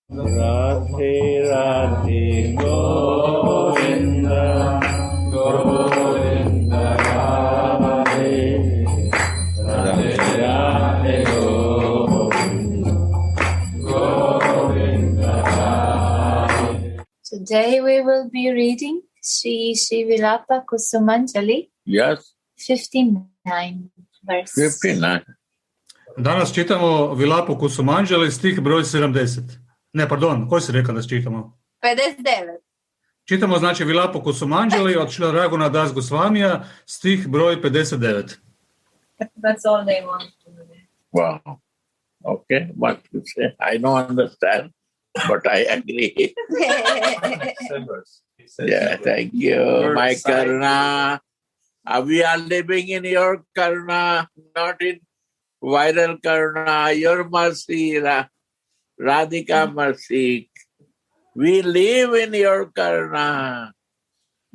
Radhe Radhe Govinda Govinda Radhe Radhe Radhe Govinda Govinda Radhe. Today we will be reading Sri Vilapa Kusumanjali. Yes. 59 verse. 59. Danas čitamo Vilapu Kusumanjali, stih broj 70. Ne, pardon, koji si rekao da čitamo? 59. Čitamo, znači, Vilapu Kusumanjali od Šrila Raguna Das Gosvamija, stih broj 59. That's all they want to do. Wow. Okay, what you say? I don't understand, but I agree. Yeah, thank you. My Karuna. We are living in your Karuna, not in viral Karuna. Your mercy, Radhika mercy. We live in your Karuna.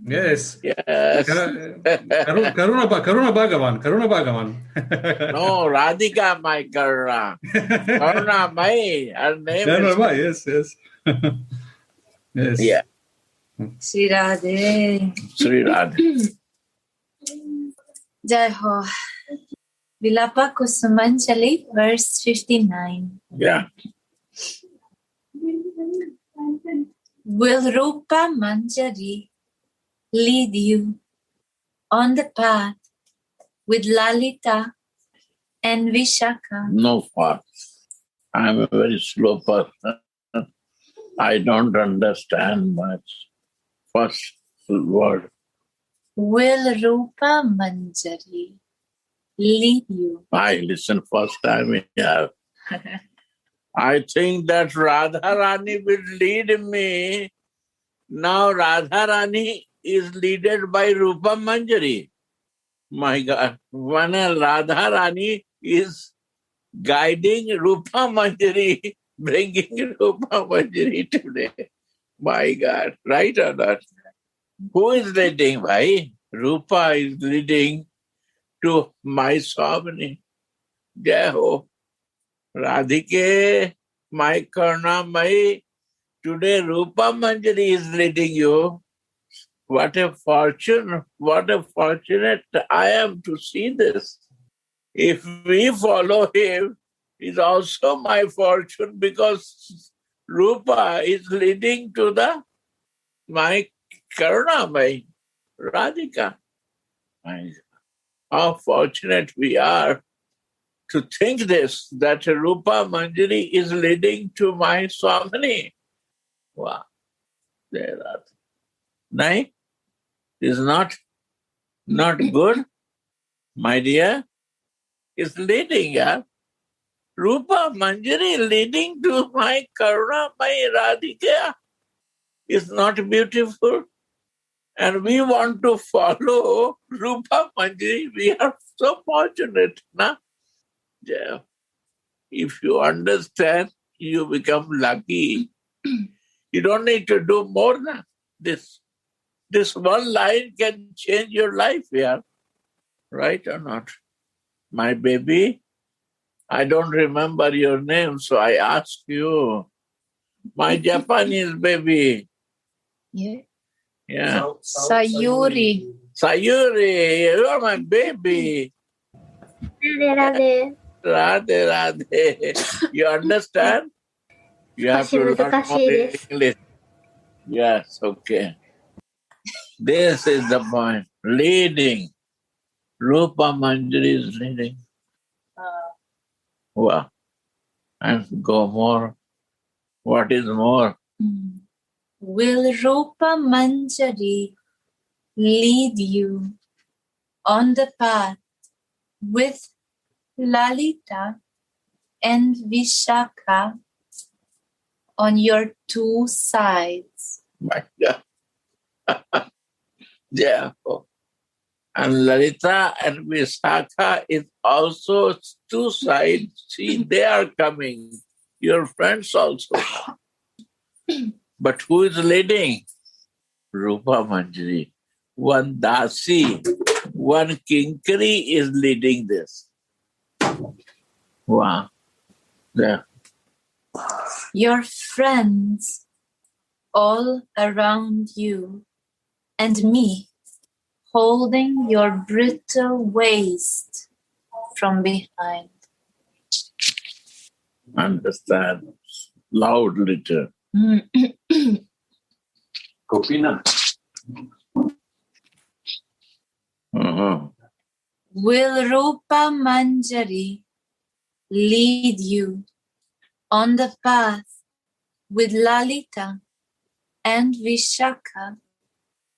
Yes. Yes. Karuna Bhagavan. No, Radhika, my Karuna. Karuna, my. Her name is... Yes. Yes. Yeah. Sri Radhe. Sri Radhe. Jai Ho. Vilapa Kusumanjali, verse 59. Yeah. Will Rupa Manjari lead you on the path with Lalita and Vishaka? No fault. I'm a very slow person. I don't understand much. First word. Will Rupa Manjari lead you? I listen first time. Yeah. I think that Radharani will lead me. Now Radharani is led by Rupa Manjari. My God. When Radharani is guiding Rupa Manjari, bringing Rupa Manjari today. My God. Right or not? Who is leading? Bhai? Rupa is leading to my Swamini. Jai Ho. Radhike, my Karna, my. Today Rupa Manjari is leading you. What a fortune, what a fortunate I am to see this. If we follow him, it's also my fortune because Rupa is leading to my Karuna, my Radhika. How fortunate we are to think this, that Rupa Manjari is leading to my Swamini. Wow. There are. No? Is not good, my dear. Is leading, yeah. Rupa Manjari leading to my Karuna, my Radhika. Is not beautiful. And we want to follow Rupa Manjari. We are so fortunate, na? Yeah. If you understand, you become lucky. You don't need to do more than this. This one line can change your life, yeah. Right or not? My baby, I don't remember your name, so I ask you. My Japanese baby. Yeah. Sayuri, you are my baby. Radhe. Radhe. You understand? You have to learn more English. Yes, okay. This is the point. Leading. Rupa Manjari is leading. Wow. And go more. What is more? Will Rupa Manjari lead you on the path with Lalita and Vishaka on your two sides? My God. Yeah. And Lalita and Vishaka is also two sides. See, they are coming. Your friends also. But who is leading? Rupa Manjari. One Dasi, one Kinkari is leading this. Wow. Yeah. your friends all around you, and me holding your brittle waist from behind. Understand? Loud little. Gopinath. Will Rupa Manjari lead you on the path with Lalita and Vishaka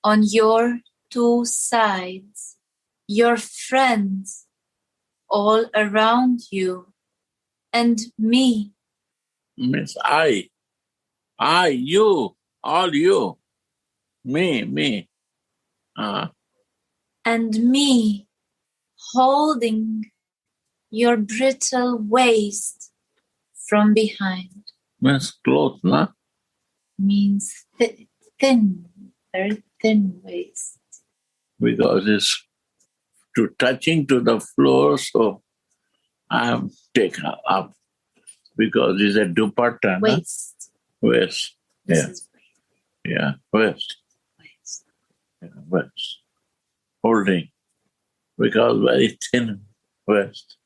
on your two sides, your friends all around you, and me? Means I, you, all you, me. And me holding your brittle waist from behind. Means close, no? Means thin, very thin waist. Because it's touching to the floor, so I'm taken up. Because it's a dupatta, Waist. no? Waist. This Yeah. is Yeah, waist. waist. Yeah, waist. Holding. Because very thin waist.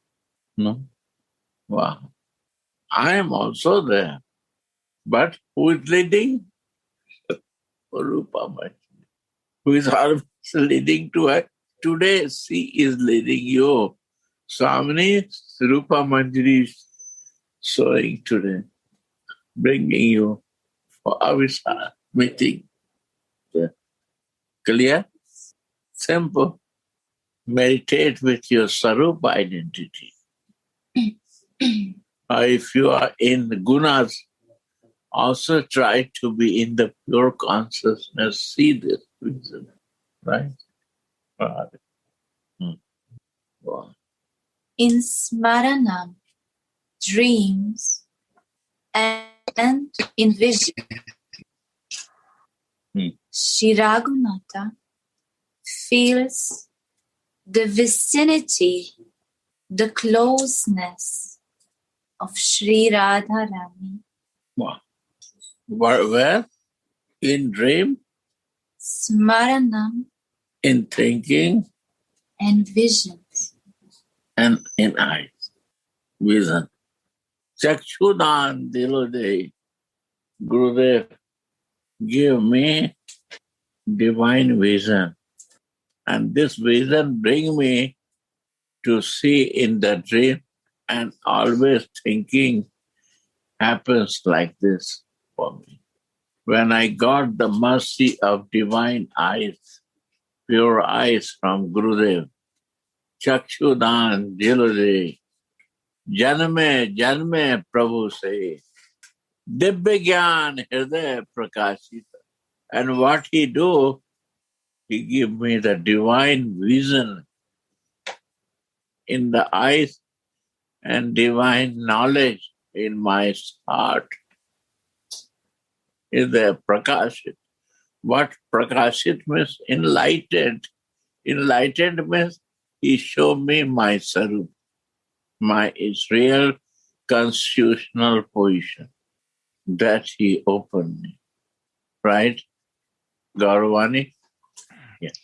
No? Wow. I am also there. But who is leading? Rupa Manjari. Who is always leading to her? Today she is leading you. Swamini, Rupa Manjari is showing today, bringing you for Avisa meeting. Yeah. Clear? Simple. Meditate with your Sarupa identity. If you are in the gunas, also try to be in the pure consciousness. See this reason, right? Wow. In Smaranam, dreams, and in vision, Shri Raghunatha feels the vicinity, the closeness of Shri Radharani. Wow. Where? In dream, Smaranam, in thinking, and visions. and in eyes. Vision. Chakshudan Dilode, Gurudev, give me divine vision. And this vision bring me to see in the dream, and always thinking happens like this for me. When I got the mercy of divine eyes, pure eyes from Gurudev, Chakshudan Dilode, Janme Janme Prabhu say, Divya Gyan Hriday Prakashita. And what he do, he give me the divine vision in the eyes and divine knowledge in my heart. Is the Prakashit. What Prakashit means? Enlightened. Enlightened means he show me my Sarup, my real constitutional position. That he opened me. Right? Gauravani?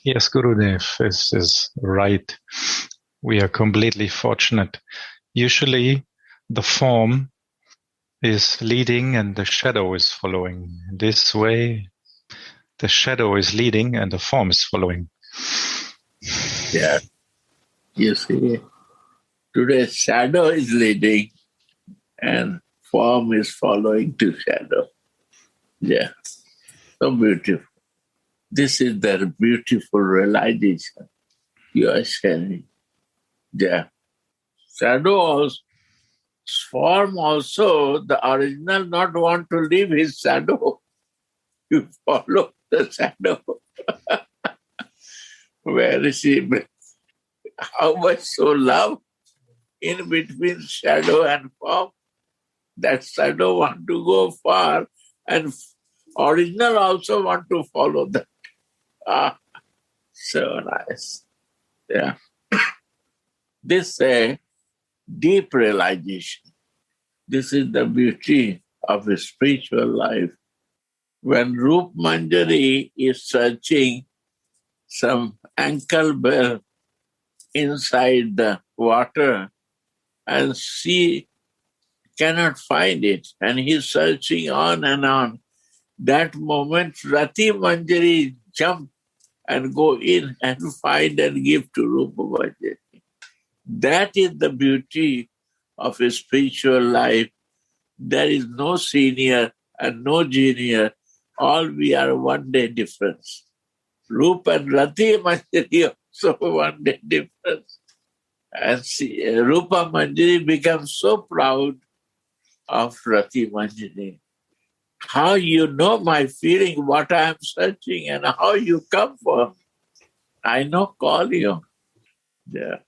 Yes, Gurudev is right. We are completely fortunate. Usually the form is leading and the shadow is following. This way, the shadow is leading and the form is following. Yeah. You see, today shadow is leading and form is following to shadow. Yeah. So beautiful. This is their beautiful realization you are sharing. Yeah. Shadow also, form also, the original not want to leave his shadow. You follow the shadow. Where is he? How much so love in between shadow and form? That shadow want to go far and original also want to follow that. So nice. Yeah. This is a deep realization. This is the beauty of a spiritual life. When Rup Manjari is searching some ankle bell inside the water and she cannot find it, and he's searching on and on, that moment Rati Manjari jump and go in and find and give to Rupa Manjari. That is the beauty of a spiritual life. There is no senior and no junior. All we are one day difference. Rupa and Rati Manjari also one day difference. And Rupa Manjari becomes so proud of Rati Manjari. How you know my feeling, what I am searching, and how you come for. I know, call you. Yeah.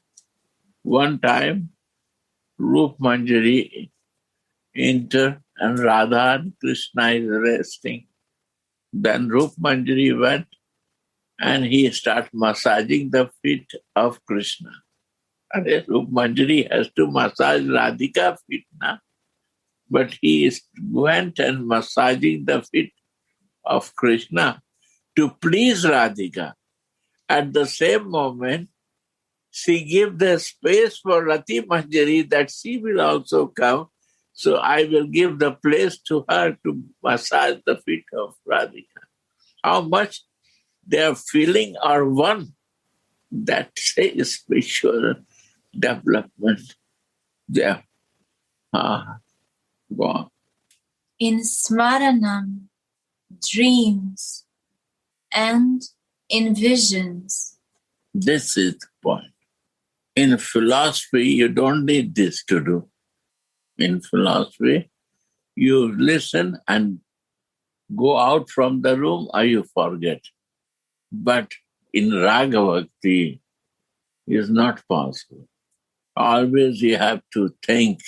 One time, Rup Manjari entered and Radha and Krishna is resting. Then Rup Manjari went and he started massaging the feet of Krishna. And Rup Manjari has to massage Radhika's feet now. But he went and massaging the feet of Krishna to please Radhika. At the same moment, she gave the space for Rati Manjari that she will also come. So I will give the place to her to massage the feet of Radhika. How much their feeling are one. That is spiritual development. Yeah. Go on. In Smaranam, dreams, and in visions. This is the point. In philosophy, you don't need this to do. In philosophy, you listen and go out from the room or you forget. But in Raga Bhakti, it's not possible. Always you have to think,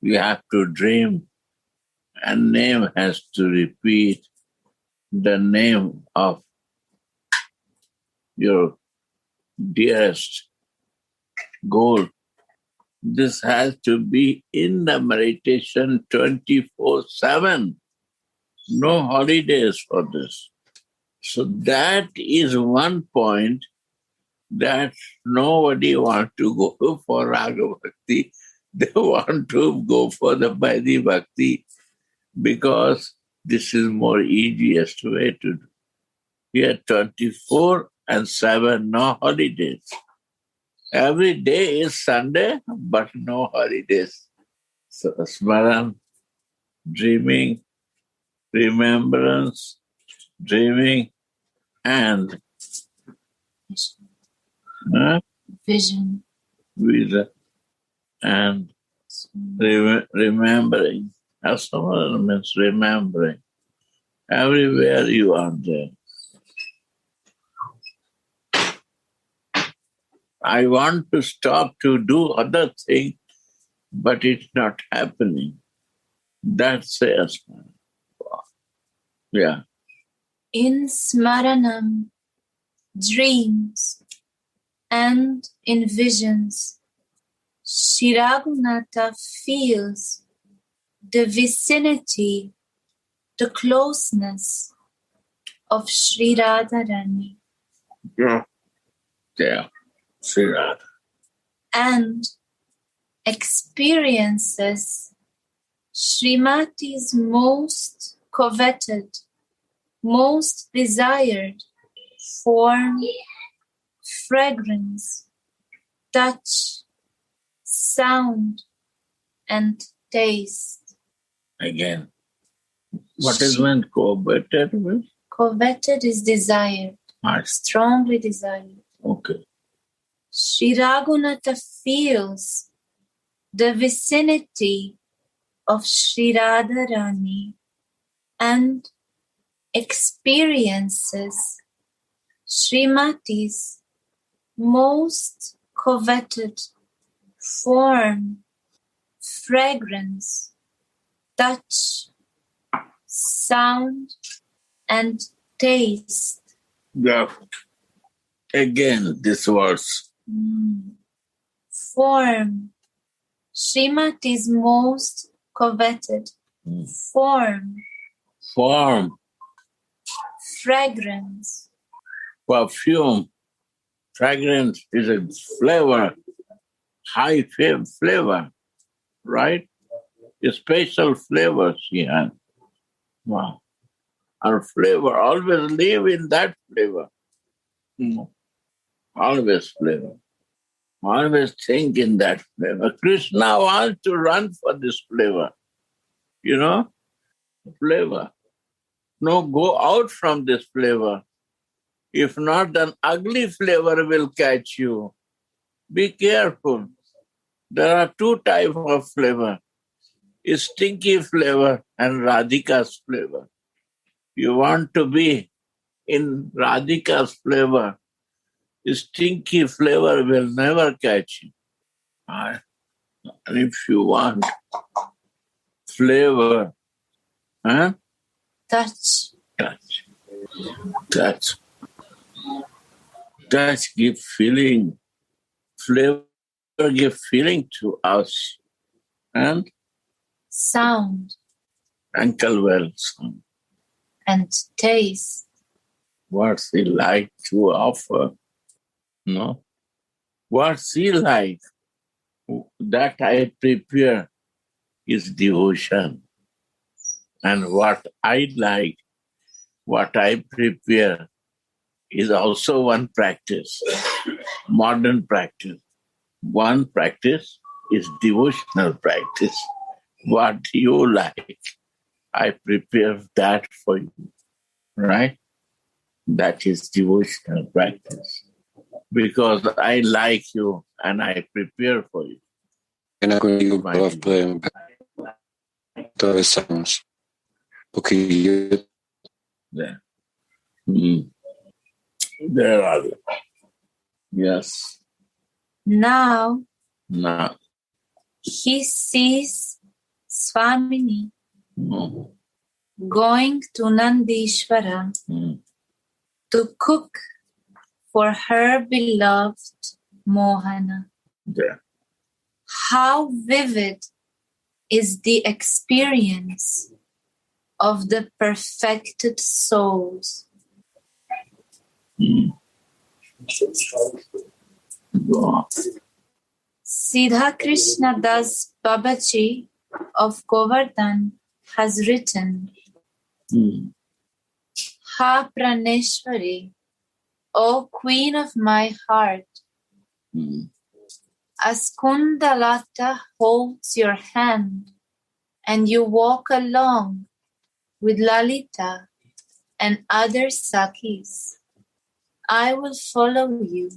you have to dream, and name has to repeat the name of your dearest goal. This has to be in the meditation 24/7. No holidays for this. So that is one point that nobody wants to go for Raga Bhakti. They want to go for the Vaidhi Bhakti because this is more easiest way to do. Here 24/7, no holidays. Every day is Sunday, but no holidays. So Smaran, dreaming, remembrance, dreaming, and Vision. Vision, and remembering. Smaran means remembering. Everywhere you are there. I want to stop to do other things, but it's not happening. That's it. Yeah. In Smaranam, dreams, and in visions, Shri Raghunatha feels the vicinity, the closeness of Shri Radharani. Yeah. Yeah. Shri Radha. And experiences Srimati's most coveted, most desired form, fragrance, touch, sound, and taste. Again, what is meant coveted with? Coveted is desired, strongly desired. Okay. Shri Raghunatha feels the vicinity of Shri Radharani and experiences Srimati's most coveted form, fragrance, touch, sound, and taste. Yeah. Again, this words. Form, Srimati's most coveted. form, form, fragrance, perfume. Fragrance is a flavor, high flavor, right? A special flavor she has. Wow. Her flavor, always live in that flavor. Always flavor. Always think in that flavor. Krishna wants to run for this flavor. You know? Flavor. No, go out from this flavor. If not, an ugly flavor will catch you. Be careful. There are two types of flavor. Stinky flavor and Radhika's flavor. You want to be in Radhika's flavor. Stinky flavor will never catch you. And if you want flavor, touch, give feeling. Flavor give feeling to us. And sound, ankle well sound. And taste. What's he like to offer? No? What's he like? That I prepare is devotion. And what I like, what I prepare is also one practice, modern practice. One practice is devotional practice. What you like, I prepare that for you, right? That is devotional practice. Because I like you and I prepare for you. There. There are. Yes. Now He sees Swamini going to Nandishvara to cook for her beloved Mohana. Yeah. How vivid is the experience of the perfected souls. Siddha Krishna Das Babaji of Govardhan has written, Ha Praneshwari, O Queen of my heart, as Kundalata holds your hand and you walk along with Lalita and other Sakis, I will follow you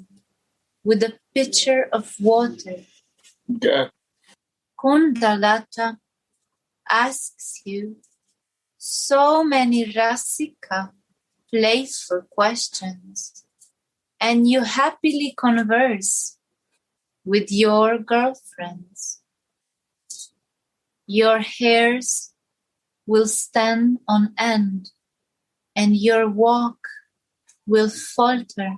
with a pitcher of water. Yeah. Kundalata asks you so many rasika, playful questions, and you happily converse with your girlfriends. Your hairs will stand on end, and your walk will falter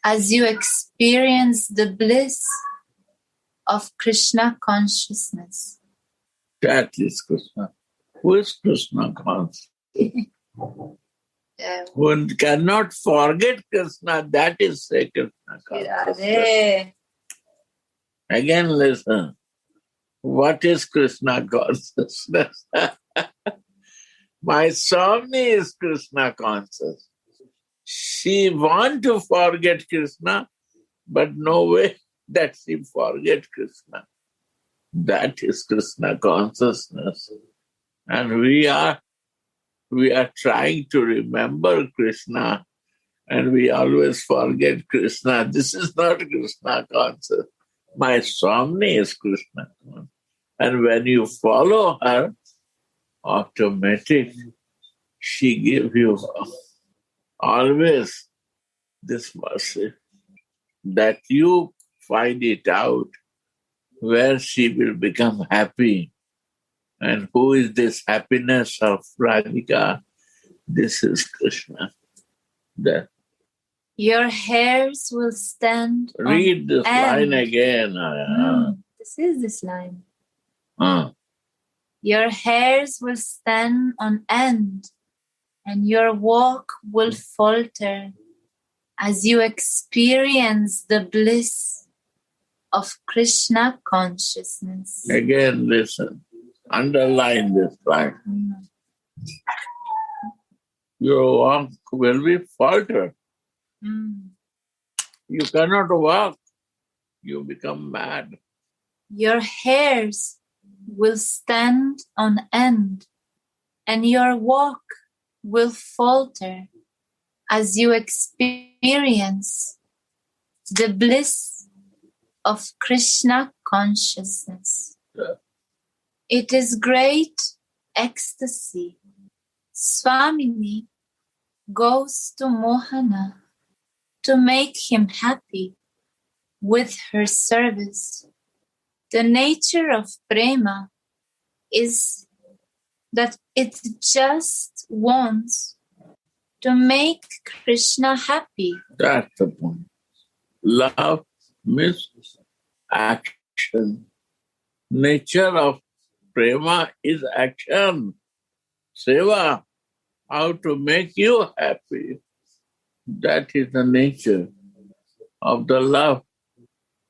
as you experience the bliss of Krishna consciousness. That is Krishna. Who is Krishna conscious? One cannot forget Krishna. That is Krishna consciousness. Again, listen. What is Krishna consciousness? My Swami is Krishna conscious. She want to forget Krishna, but no way that she forget Krishna. That is Krishna consciousness. And we are trying to remember Krishna, and we always forget Krishna. This is not Krishna conscious. My Swami is Krishna. And when you follow her, automatic, she gives you always this mercy that you find it out where she will become happy. And who is this happiness of Radhika? This is Krishna. That. Your hairs will stand Read this line again. This is this line. Your hairs will stand on end, and your walk will falter as you experience the bliss of Krishna consciousness. Again, listen. Underline this fact. Your walk will be falter. You cannot walk. You become mad. Your hairs will stand on end, and your walk will falter as you experience the bliss of Krishna consciousness. It is great ecstasy. Swamini goes to Mohana to make him happy with her service. The nature of prema is that it just wants to make Krishna happy. That's the point. Love means action. Nature of prema is action. Seva, how to make you happy. That is the nature of the love.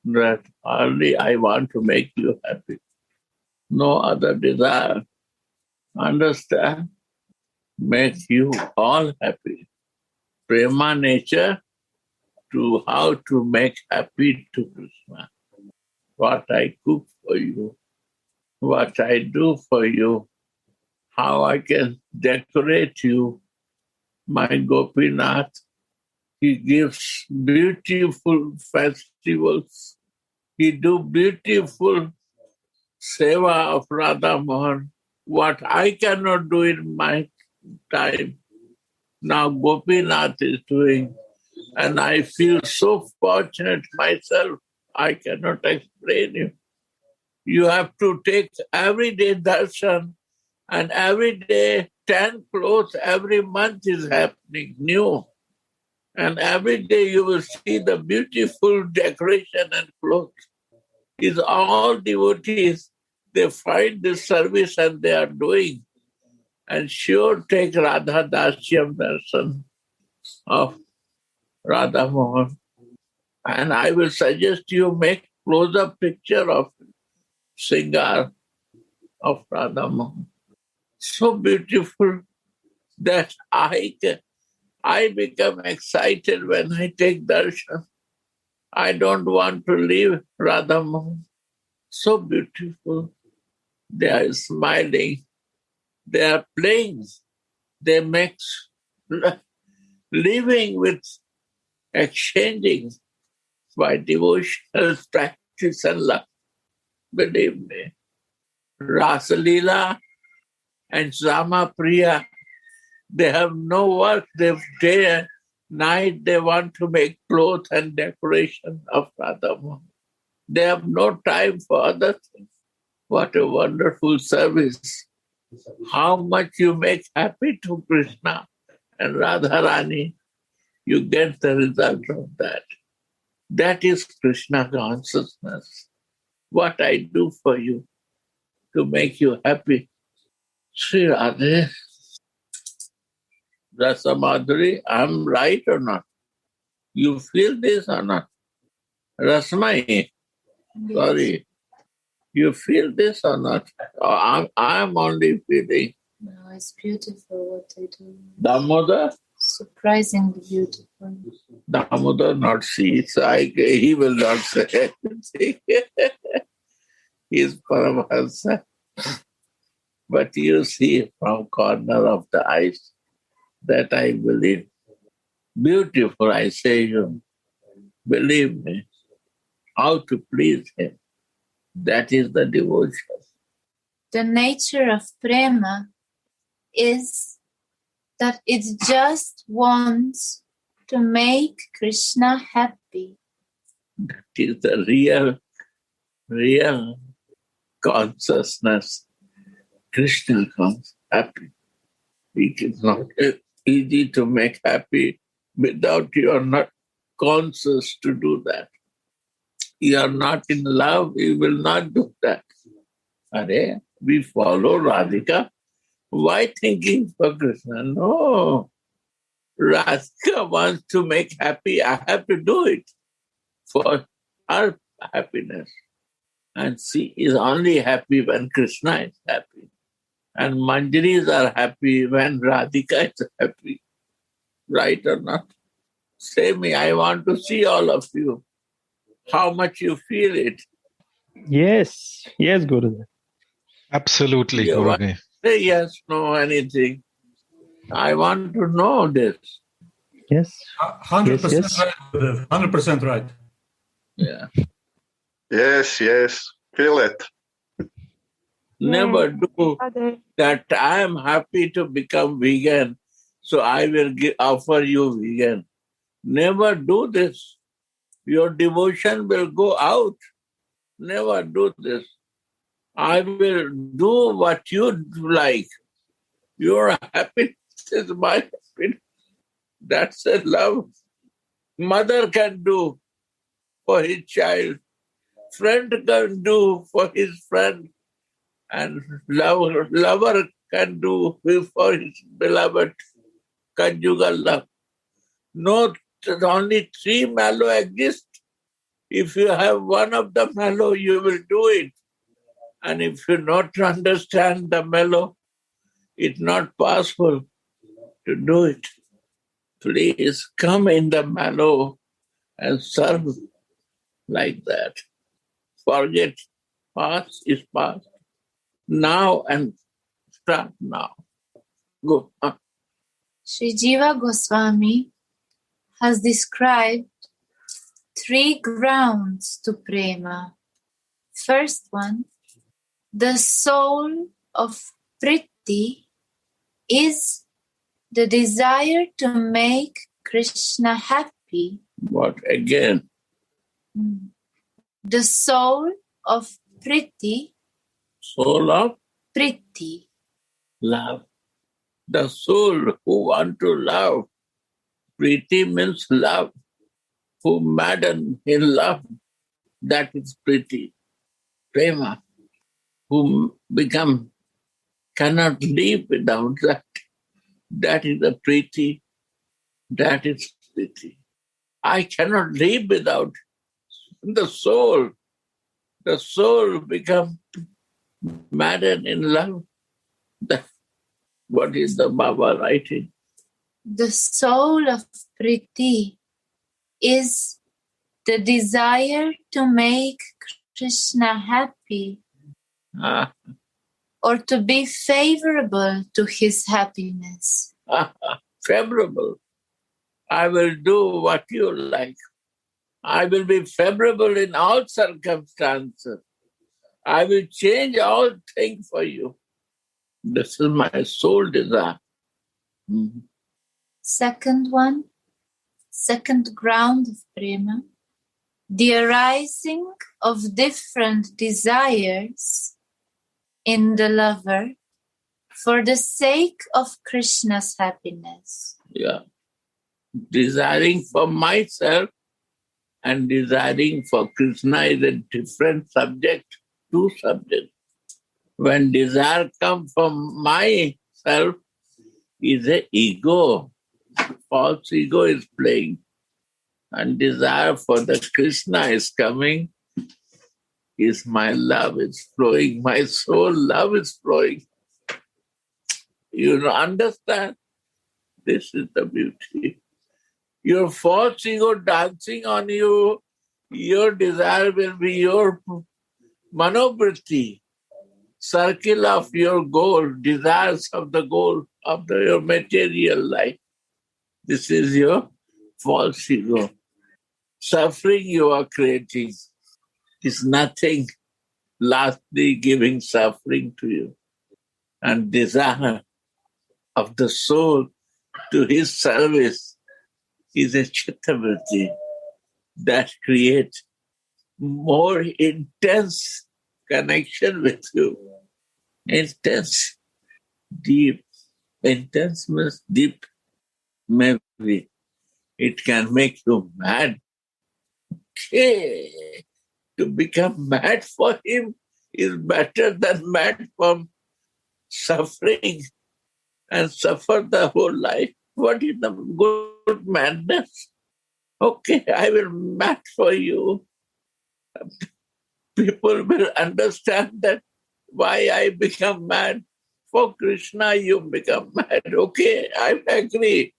That only I want to make you happy. No other desire. Understand? Make you all happy. Prema nature to how to make happy to Krishna. What I cook for you, what I do for you, how I can decorate you. My Gopinath, he gives beautiful festivals. He do beautiful seva of Radha Mohan. What I cannot do in my time, now Gopinath is doing. And I feel so fortunate myself. I cannot explain you. You have to take every day darshan, and every day 10 clothes every month is happening new. And every day you will see the beautiful decoration and clothes. It's all devotees. They find this service and they are doing. And sure, take Radha Dasyam darshan of Radha Mohan. And I will suggest you make close-up picture of Singar of Radha Mohan. So beautiful that I become excited when I take darshan. I don't want to leave Radha Mohan. So beautiful. They are smiling. They are playing. They make living with exchanging by devotional practice and love. Believe me. Rasalila and Sama Priya, they have no work. They day and night they want to make clothes and decoration of Radha Mohan. They have no time for other things. What a wonderful service. How much you make happy to Krishna and Radharani, you get the result of that. That is Krishna consciousness. What I do for you to make you happy. Sri Radhe, Rasamadhuri, I'm right or not? You feel this or not? Rasmai, sorry. You feel this or not? I'm only feeling. No, it's beautiful what they do. Damodar? Surprisingly beautiful. Damodar not see. He will not say anything. He is Paramahansa. But you see from corner of the eyes that I believe. Beautiful, I say you. Believe me. How to please him. That is the devotion. The nature of prema is that it just wants to make Krishna happy. That is the real consciousness. Krishna comes happy. It is not easy to make happy without you are not conscious to do that. You are not in love, you will not do that. Are we follow Radhika. Why thinking for Krishna? No. Radhika wants to make happy. I have to do it for her happiness. And she is only happy when Krishna is happy. And Manjaris are happy when Radhika is happy. Right or not? Say me, I want to see all of you. How much you feel it. Yes, yes, Gurudev. Absolutely, You want Gurudev. to say yes, no, anything. I want to know this. Yes, 100% yes. right, Gurudev. 100% right. Yeah. Yes, yes. Feel it. Never do Father. that. I am happy to become vegan, so I will offer you vegan. Never do this. Your devotion will go out. Never do this. I will do what you like. Your happiness is my happiness. That's a love. Mother can do for his child. Friend can do for his friend. And lover can do for his beloved. Conjugal love. No, only three mellow exist. If you have one of the mellow, you will do it. And if you not understand the mellow, it's not possible to do it. Please come in the mellow and serve like that. Forget past is past. Now and start now. Go. Sri Jiva Goswami has described 3 grounds to prema. First one, the soul of Priti is the desire to make Krishna happy. What again? The soul of Priti, Soul of Priti, love. The soul who want to love. Priti means love. Who madden in love. That is Priti. Prema. Who become, cannot live without that. That is the Priti. That is Priti. I cannot live without the soul. The soul become maddened in love. What is the Baba writing? the soul of Priti is the desire to make Krishna happy or to be favorable to his happiness. Favorable. I will do what you like. I will be favorable in all circumstances. I will change all things for you. This is my soul desire. Second one, second ground of prema, the arising of different desires in the lover for the sake of Krishna's happiness. Yeah. Desiring for myself and desiring for Krishna is a different subject, two subjects. When desire comes from myself, is an ego. False ego is playing. And desire for the Krishna is coming, is my love is flowing, my soul love is flowing. You understand? This is the beauty. Your false ego dancing on you, your desire will be your manovriti, circle of your goal, desires of the goal of your material life. This is your false ego. Suffering you are creating is nothing, lastly giving suffering to you. And desire of the soul to his service is a chittavriti that creates more intense connection with you. Intense, deep. Intense means deep. Maybe it can make you mad. Okay. To become mad for him is better than mad from suffering and suffer the whole life. What is the good madness? Okay, I will mad for you. People will understand that why I become mad. For Krishna, you become mad. Okay, I agree.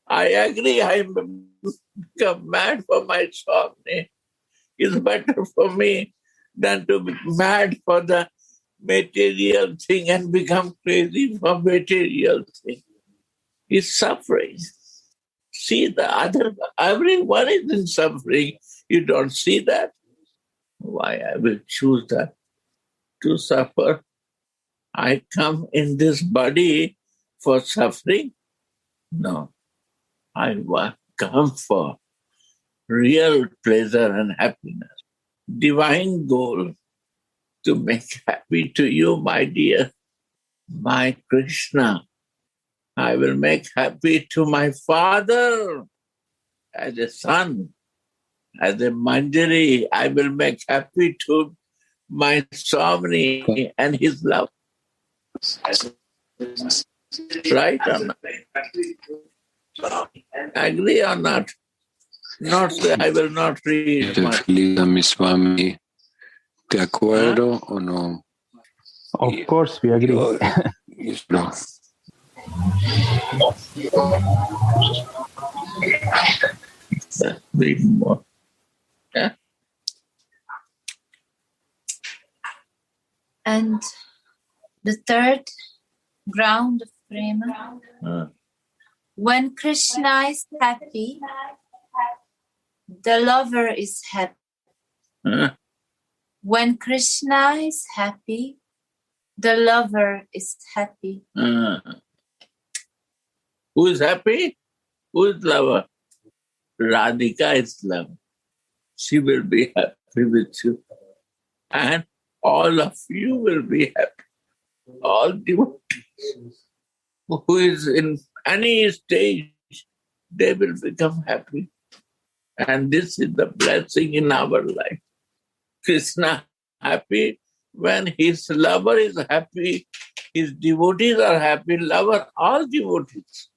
I become mad for my Swami. It's better for me than to be mad for the material thing and become crazy for material thing. It's suffering. See the other, everyone is in suffering. You don't see that? Why I will choose that to suffer? I come in this body for suffering? No. I come for real pleasure and happiness. Divine goal to make happy to you, my dear, my Krishna. I will make happy to my father as a son, as a Manjari. I will make happy to my Swami and his love. Right or not? Agree or not? Not say I will not read much. Feliz a mi Swami. ¿De acuerdo o no? Of course, we agree. No. Read more. Yeah. And the third ground of prema, when Krishna is happy, the lover is happy. When Krishna is happy, the lover is happy. Who is happy? Who is lover? Radhika is lover. She will be happy with you. And all of you will be happy. All devotees who is in any stage, they will become happy. And this is the blessing in our life. Krishna happy when his lover is happy, his devotees are happy, lover, all devotees.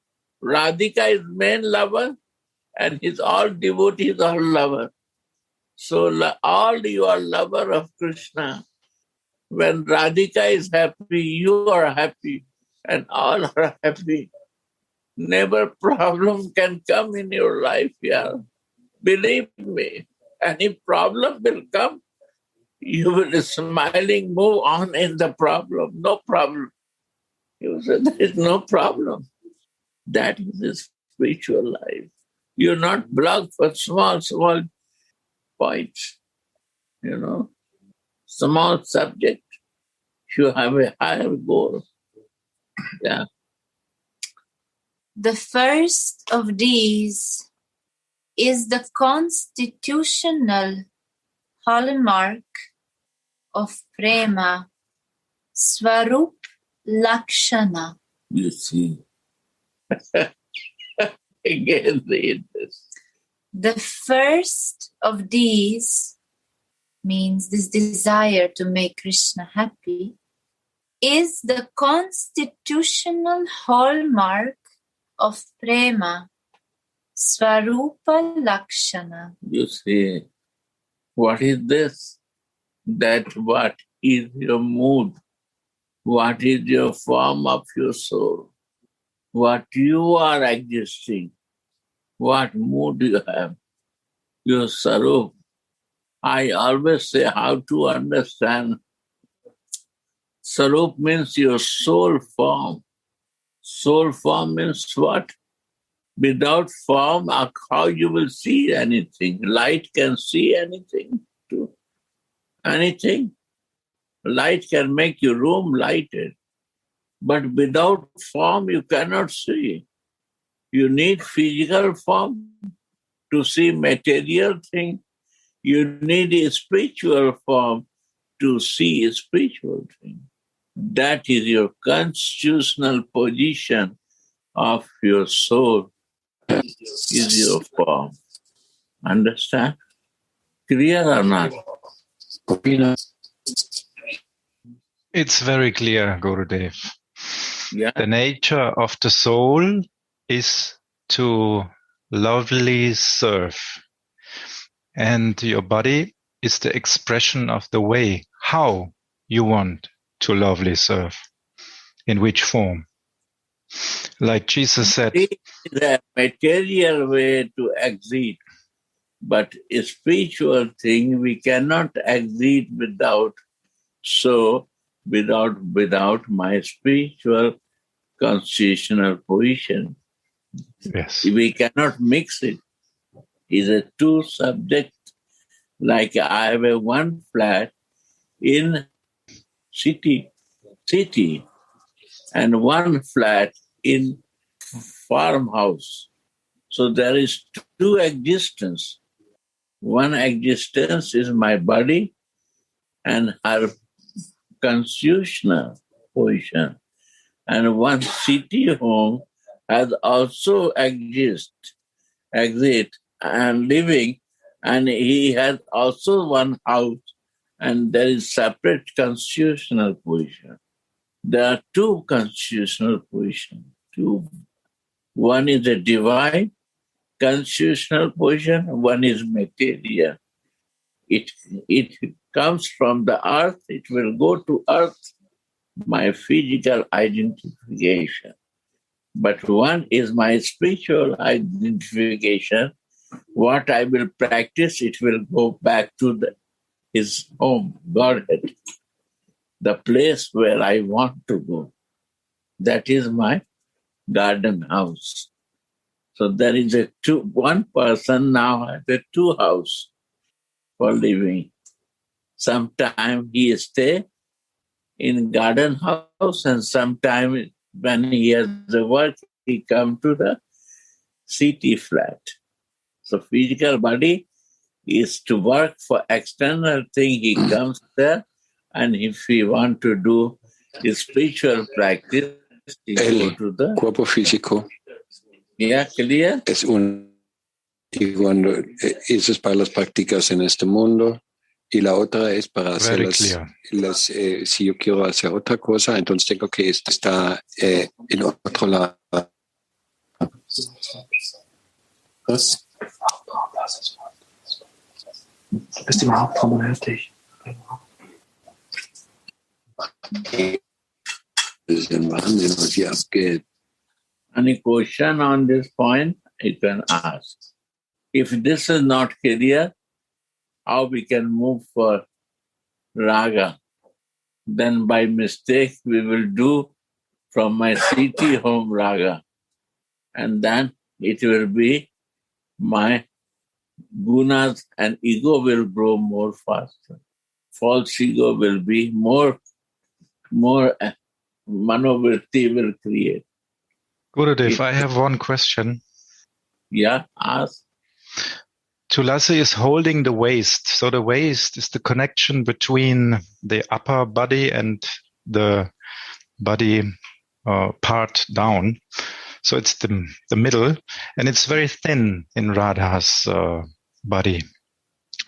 Radhika is main lover and his all devotees are lover. So all you are lover of Krishna. When Radhika is happy, you are happy and all are happy. Never problem can come in your life here. Believe me, any problem will come. You will smiling move on in the problem. No problem. You say there is no problem. That is the spiritual life. You're not blocked for small points. Small subject. You have a higher goal. Yeah. The first of these is the constitutional hallmark of prema, Swarup Lakshana. You see. Again, read this. The first of these means this desire to make Krishna happy is the constitutional hallmark of prema, Swarupa Lakshana. You see, what is this? That what is your mood? What is your form of your soul? What you are existing? What mood you have? Your sarup. I always say how to understand. Sarup means your soul form. Soul form means what? Without form, how you will see anything? Light can see anything too. Anything. Light can make your room lighted. But without form, you cannot see. You need physical form to see material thing. You need a spiritual form to see a spiritual thing. That is your constitutional position of your soul, is your form. Understand? Clear or not? It's very clear, Gurudev. Yeah. The nature of the soul is to lovingly serve. And your body is the expression of the way how you want to lovingly serve. In which form? Like Jesus said, the material way to exit, but a spiritual thing we cannot exit without my spiritual constitutional position. yes, We cannot mix it. It's a two subject. Like I have a one flat in city, and one flat in farmhouse. So there is two existence. One existence is my body and her constitutional position. And one city home has also exit and living, and he has also one house, and there is separate constitutional position. There are two constitutional positions. One is a divine constitutional position, one is material. It comes from the earth, it will go to earth, my physical identification. But one is my spiritual identification. What I will practice, it will go back to his home, Godhead, the place where I want to go. That is my garden house. So there is one person now has a two house for living. Sometime he stay in garden house, and sometime when he has the work, he come to the city flat. So physical body is to work for external thing. He comes there, and if he want to do his spiritual practice, he go to the cuerpo físico. Yeah, clear? Es y cuando eso es para las prácticas en este mundo, y la otra es para hacer si yo quiero hacer otra cosa, entonces tengo que estar en otro lado. Was? Bist du überhaupt homöopathisch? Das ist ein Wahnsinn, was hier abgeht. Any question on this point, you can ask. If this is not clear, how we can move for raga? Then by mistake, we will do from my city home raga. And then it will be my gunas and ego will grow more faster. False ego will be more manovriti will create. Gurudev, I have one question. Yeah, ask. Tulasi is holding the waist. So the waist is the connection between the upper body and the body part down. So it's the middle, and it's very thin in Radha's body.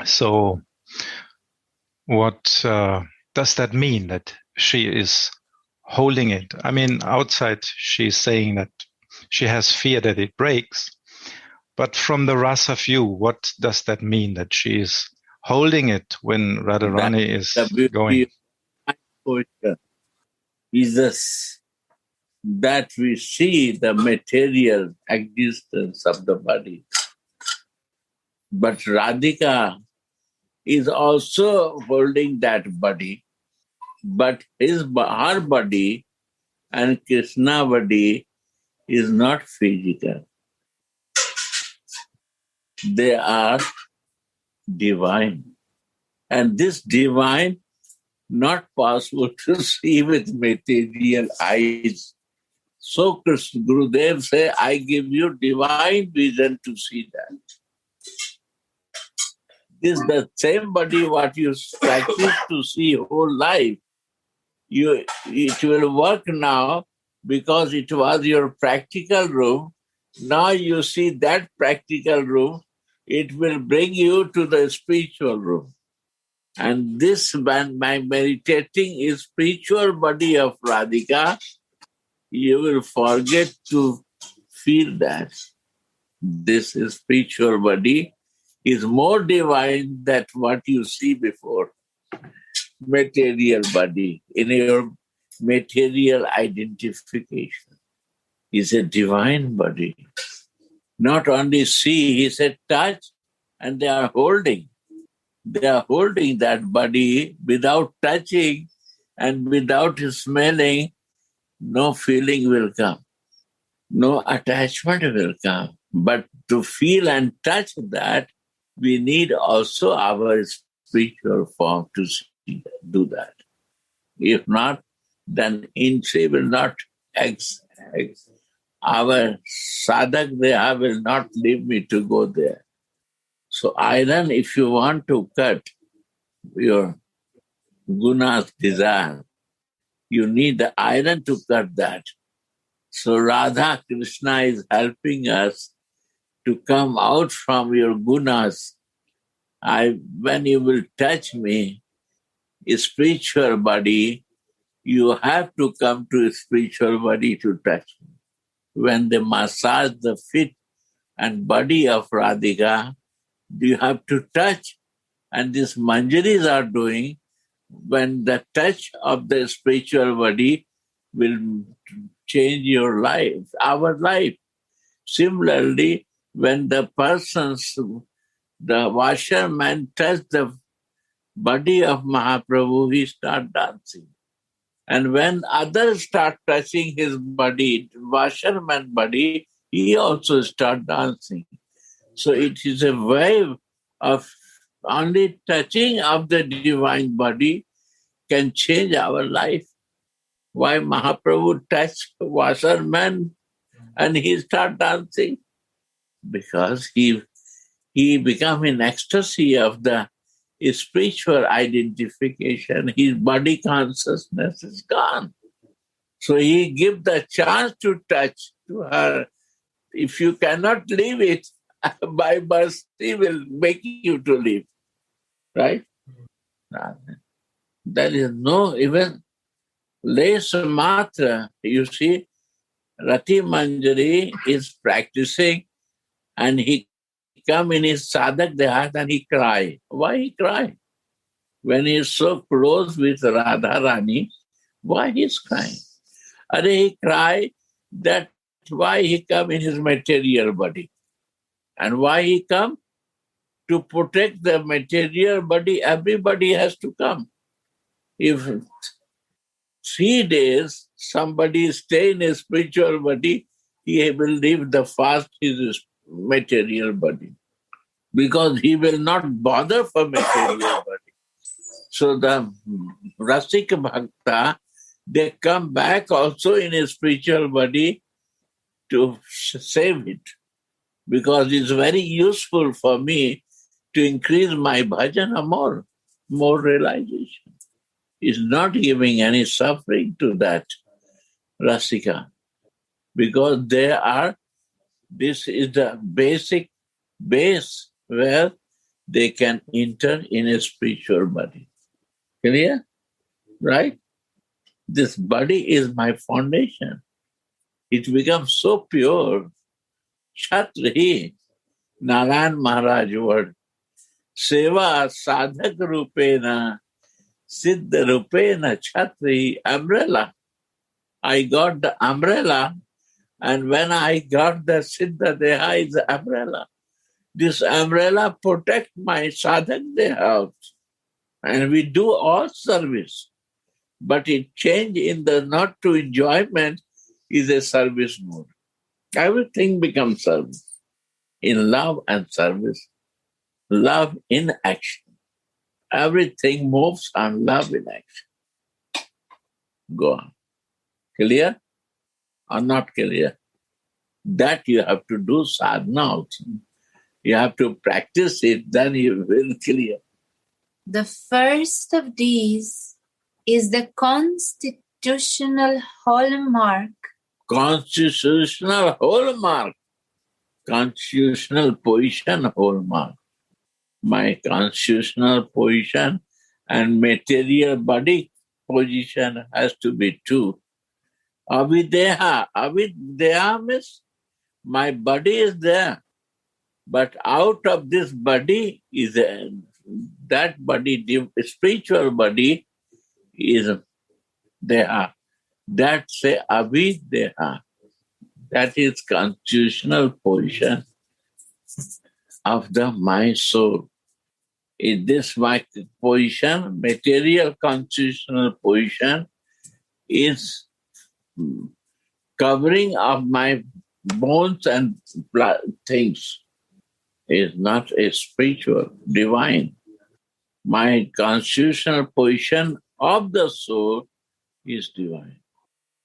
So what does that mean, that she is holding it? I mean, outside she's saying that she has fear that it breaks. But from the rasa view, what does that mean, that she is holding it when Radharani is going? Jesus, that we see the material existence of the body. But Radhika is also holding that body, but her body and Krishna body is not physical. They are divine. And this divine, not possible to see with material eyes. So Gurudev say, I give you divine vision to see that. This is the same body what you practice to see whole life. It will work now because it was your practical room. Now you see that practical room, it will bring you to the spiritual room. And this, when by meditating is spiritual body of Radhika, you will forget to feel that this is spiritual body is more divine than what you see before. Material body, in your material identification, is a divine body. Not only see, he said touch, and they are holding. They are holding that body without touching and without smelling. No feeling will come. No attachment will come. But to feel and touch that, we need also our spiritual form to do that. If not, then Inche will not our sadhak deha will not leave me to go there. So iron, if you want to cut your gunas desire, you need the iron to cut that. So Radha Krishna is helping us to come out from your gunas. When you will touch me, a spiritual body, you have to come to a spiritual body to touch me. When they massage the feet and body of Radhika, you have to touch. And these manjaris are doing, when the touch of the spiritual body will change your life, our life. Similarly, when the washerman touch the body of Mahaprabhu, he start dancing. And when others start touching his body, washerman body, he also start dancing. So it is a way of only touching of the divine body can change our life. Why Mahaprabhu touched washerman and he start dancing? Because he become in ecstasy of the spiritual identification. His body consciousness is gone. So he give the chance to touch to her. If you cannot leave it, by mercy will make you to leave. Right? There is no even less matra. You see, Rati Manjari is practicing and he come in his sadhak dehat and he cry. Why he cry? When he is so close with Radha Rani, why he is crying? And he cry that why he come in his material body. And why he come? To protect the material body, everybody has to come. If 3 days somebody stay in a spiritual body, he will leave the fast his material body. Because he will not bother for material body. So the Rasika Bhakta, they come back also in a spiritual body to save it. Because it's very useful for me to increase my bhajana more realization. It's not giving any suffering to that Rasika. Because this is the basic base where they can enter in a spiritual body. Clear? Right? This body is my foundation. It becomes so pure. Kshatrihi, Narayan Maharaj word. Seva sadhak rupena, siddha rupena kshatrihi, umbrella. I got the umbrella, and when I got the siddha deha is the umbrella. This umbrella protect my sadhak deha. And we do all service. But it change in the not to enjoyment is a service mode. Everything becomes service. In love and service, love in action. Everything moves on love in action. Go on. Clear or not clear? That you have to do sadhana also. You have to practice it, then you will clear. The first of these is the constitutional hallmark. Constitutional hallmark. Constitutional position hallmark. My constitutional position and material body position has to be two. Avideha. Avideha means my body is there, but out of this body is that body, spiritual body is Deha. That's a Avideha. That is constitutional position of the my soul. In this my position, material constitutional position is covering of my bones and things. Is not a spiritual, divine. My constitutional position of the soul is divine.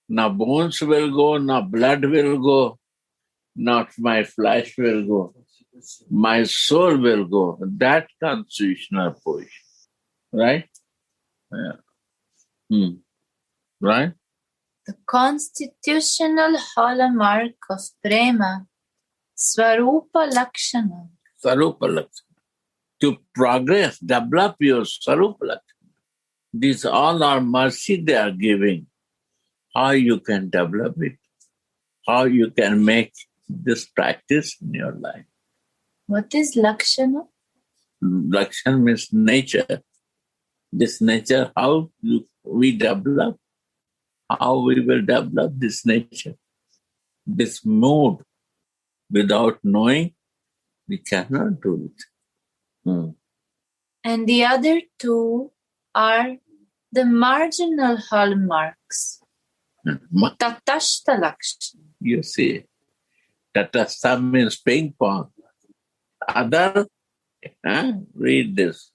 Now bones will go, now blood will go, not my flesh will go. My soul will go. That constitutional position. Right? Yeah. Right? The constitutional hallmark of prema, Swarupa Lakshana. Swarupa Lakshana. To progress, develop your Swarupa Lakshana. These all are mercy they are giving. How you can develop it. How you can make this practice in your life. What is Lakshana? Lakshana means nature. This nature, how we develop, how we will develop this nature. This mood, without knowing, we cannot do it. And the other two are the marginal hallmarks. Tatashta Lakshana. You see, Tatashta means ping pong. Other, read this.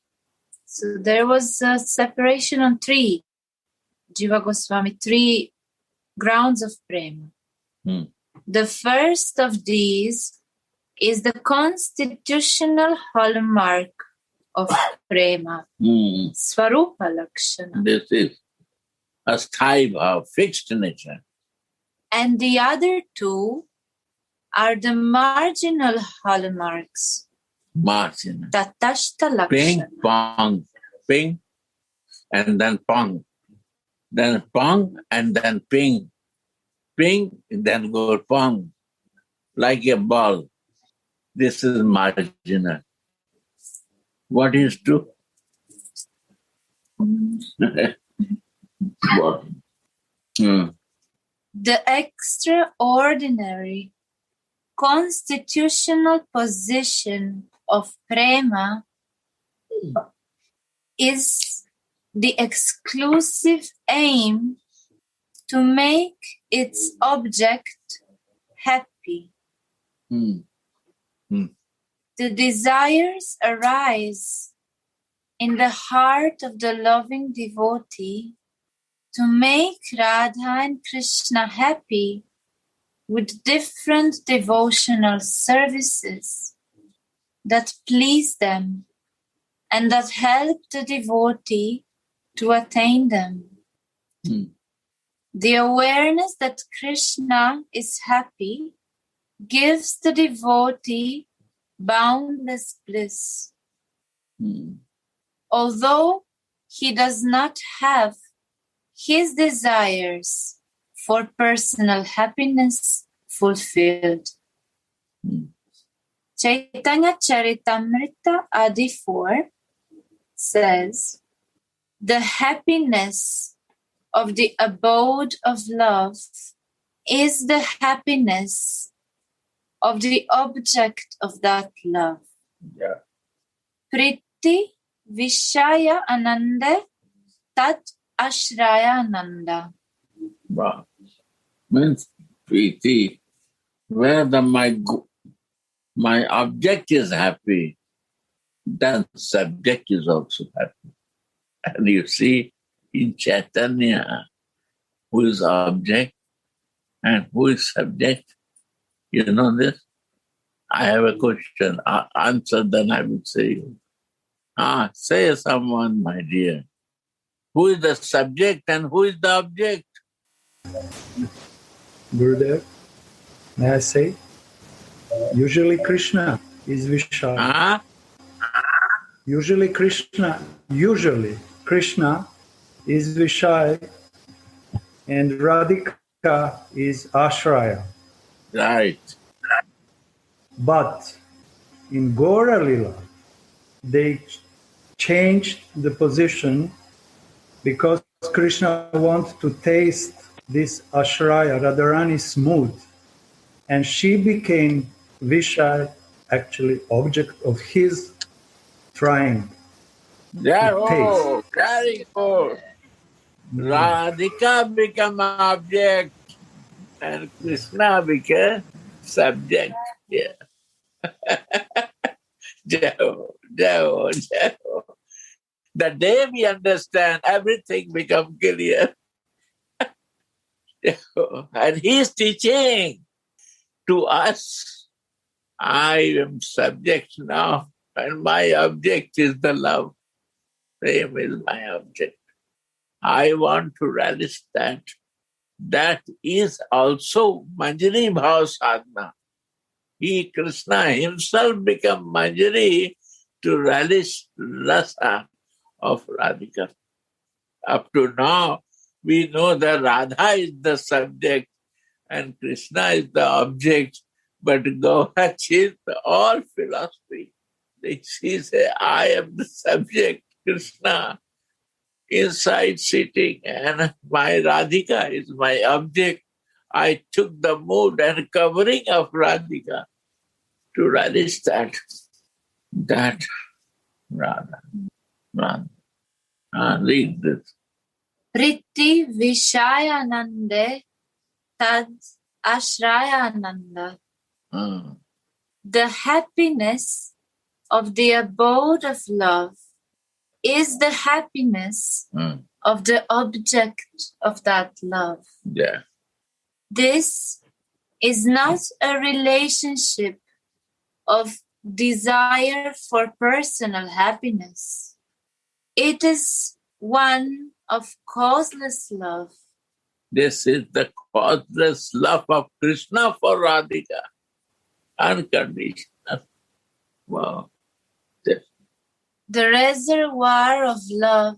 So there was a separation on three. Jiva Goswami, three grounds of prema. The first of these is the constitutional hallmark of prema, Swarupa Lakshana. This is a sthayi bhava, fixed nature. And the other two are the marginal hallmarks. Marginal. Tatashta Lakshana. Ping, pong, ping, and then pong. Then pong, and then ping. Ping, then go pong. Like a ball. This is marginal. What is true? What? The extraordinary constitutional position of prema is the exclusive aim to make its object happy. The desires arise in the heart of the loving devotee to make Radha and Krishna happy with different devotional services that please them and that help the devotee to attain them. The awareness that Krishna is happy gives the devotee boundless bliss. Although he does not have his desires for personal happiness fulfilled. Chaitanya Charitamrita Adi 4 says, the happiness of the abode of love is the happiness of the object of that love. Priti Vishaya Ananda Tat Ashraya Ananda. Wow. Means Priti, where my object is happy, then subject is also happy. And you see in Chaitanya, who is object and who is subject. You know this? I have a question. Answer, then I will say. Say someone, my dear. Who is the subject and who is the object? Gurudev, may I say? Usually Krishna is Vishaya. Usually Krishna Krishna is Vishaya and Radhika is Ashraya. Right. But in Gaura Lila, they changed the position because Krishna wants to taste this Ashraya, Radharani's mood, and she became Vishaya, actually object of his trying Yeah, to taste. oh, very good. Radhika become object and Krishna became subject. Yeah. Jao. The day we understand, everything becomes clear. And he's teaching to us, I am subject now, and my object is the love. Prem is my object. I want to relish that. That is also Manjari Bhav Sadhana. He, Krishna himself, become Manjari to relish rasa of Radhika. Up to now, we know that Radha is the subject and Krishna is the object, but Gaura changed all philosophy. She said, I am the subject, Krishna, inside sitting, and my Radhika is my object. I took the mood and covering of Radhika to relish that Radha. Read this. Priti Vishayanande Tad Ashrayananda. The happiness of the abode of love is the happiness of the object of that love. Yeah. This is not a relationship of desire for personal happiness. It is one of causeless love. This is the causeless love of Krishna for Radhika. Unconditional. Wow. The reservoir of love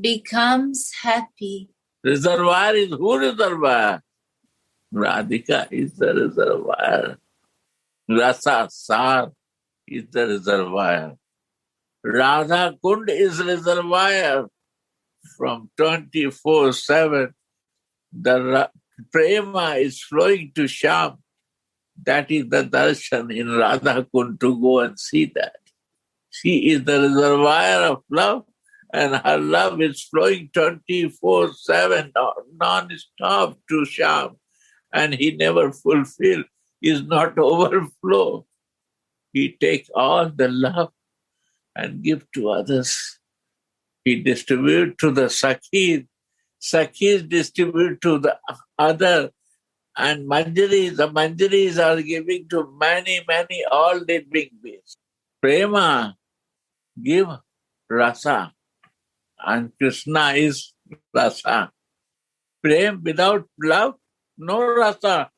becomes happy. Reservoir is who reservoir? Radhika is the reservoir. Rasa Sar is the reservoir. Radha Kund is reservoir. From 24/7, the prema is flowing to Sham. That is the darshan in Radha Kund, to go and see that. She is the reservoir of love, and her love is flowing 24/7, non-stop to Sham. And he never fulfill, is not overflow. He take all the love and give to others. He distribute to the Sakhis. Sakhis distribute to the other. And the Manjaris are giving to many, all living beings. Prema give rasa. And Krishna is rasa. Prem without love, no rasa.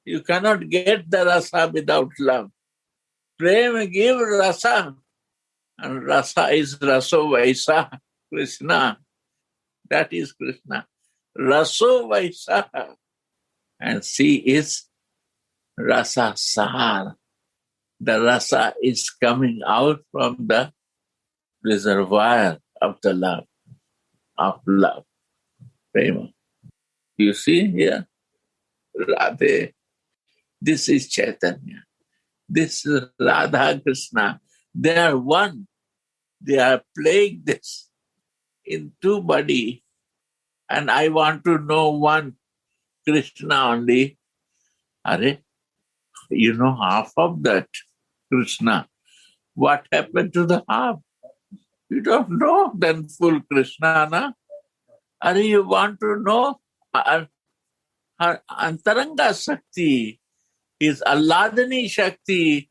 You cannot get the rasa without love. Prem give rasa. And rasa is raso vaisa, Krishna. That is Krishna. Raso vaisa. And she is rasa sar. The rasa is coming out from the reservoir of the love, Prema. You see here? Radhe. This is Chaitanya. This is Radha Krishna. They are one. They are playing this in two body. And I want to know one Krishna only. Are you know half of that Krishna. What happened to the half? You don't know then full Krishna, na? Are you want to know her Antaranga Shakti is Alladini Shakti.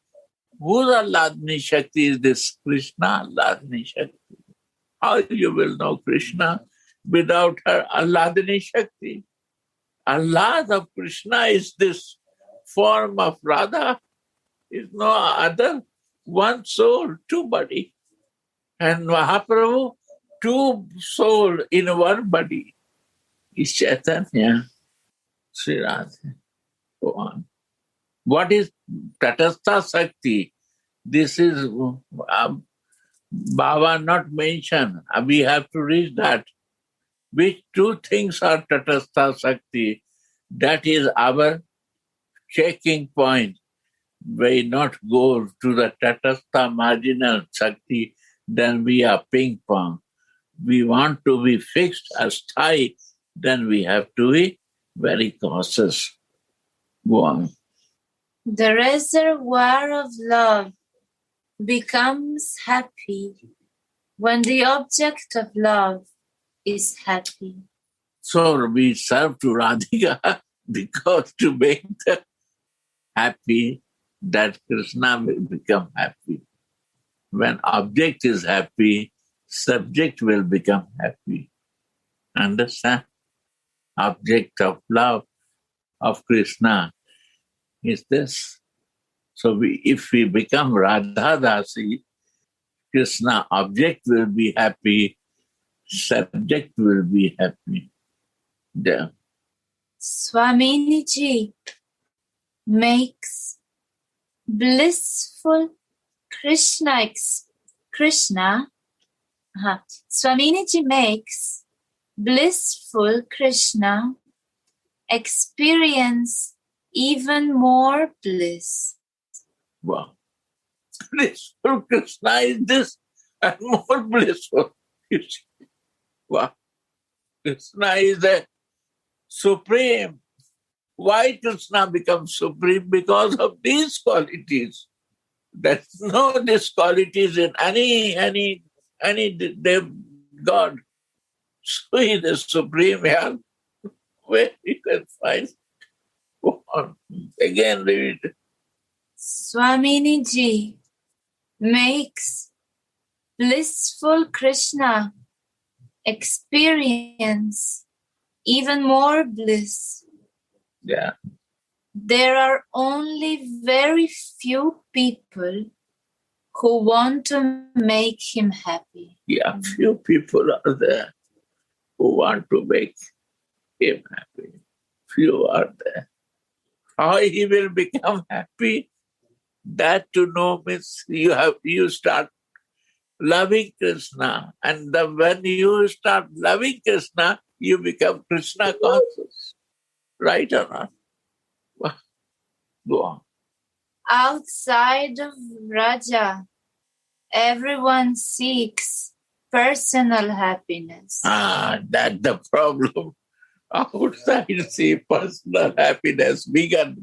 Whose Alladini Shakti is this? Krishna Alladini Shakti. How you will know Krishna without her Alladini Shakti? Allad of Krishna is this form of Radha. Is no other. One soul, two body. And Mahaprabhu two souls in one body is Chaitanya, Sri Radha. Go on. What is Tatastha Sakti? This is Baba not mentioned. We have to reach that. Which two things are Tatastha Sakti? That is our checking point. We not go to the Tatastha marginal Sakti, then we are ping pong. We want to be fixed as thigh, then we have to be very cautious. Go on. The reservoir of love becomes happy when the object of love is happy. So we serve to Radhika because to make the happy, that Krishna will become happy. When object is happy, subject will become happy. Understand? Object of love of Krishna is this. So if we become Radha Dasi, Krishna object will be happy, subject will be happy. Yeah. Swamiji makes blissful Swamiji makes blissful Krishna experience even more bliss. Wow. Blissful Krishna is this and more blissful. Wow. Krishna is the supreme. Why Krishna becomes supreme? Because of these qualities. There's no these qualities in any God. So he is the supreme here. Where you can find. Go on. Again read it. Swamiji makes blissful Krishna experience even more bliss. Yeah. There are only very few people who want to make him happy. Yeah, few people are there who want to make him happy. Few are there. How he will become happy, that to know means you start loving Krishna. And when you start loving Krishna, you become Krishna conscious. Right or not? Go on. Outside of Raja, everyone seeks personal happiness. That's the problem. Outside see personal happiness. Vegan.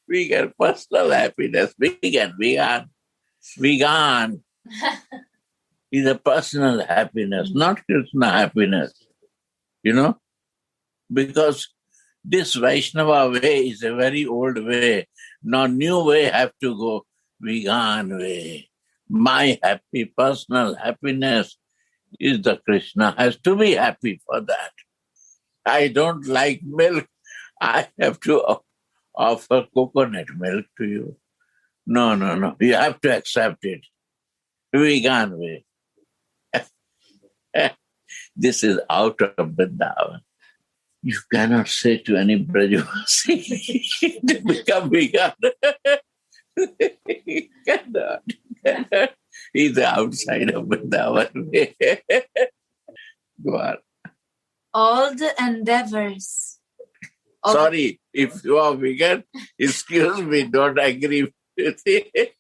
Vegan, personal happiness. Vegan. Is a personal happiness, not Krishna happiness. You know? Because this Vaishnava way is a very old way. Now new way have to go vegan way. My happy personal happiness is the Krishna has to be happy for that. I don't like milk. I have to offer coconut milk to you. No. You have to accept it. Vegan way. This is out of Vrindavan. You cannot say to any Brajavasi to become vegan. Cannot. He's outside of Vrindavan. Go on. All the endeavors. Sorry, if you are vegan, excuse me, don't agree with it.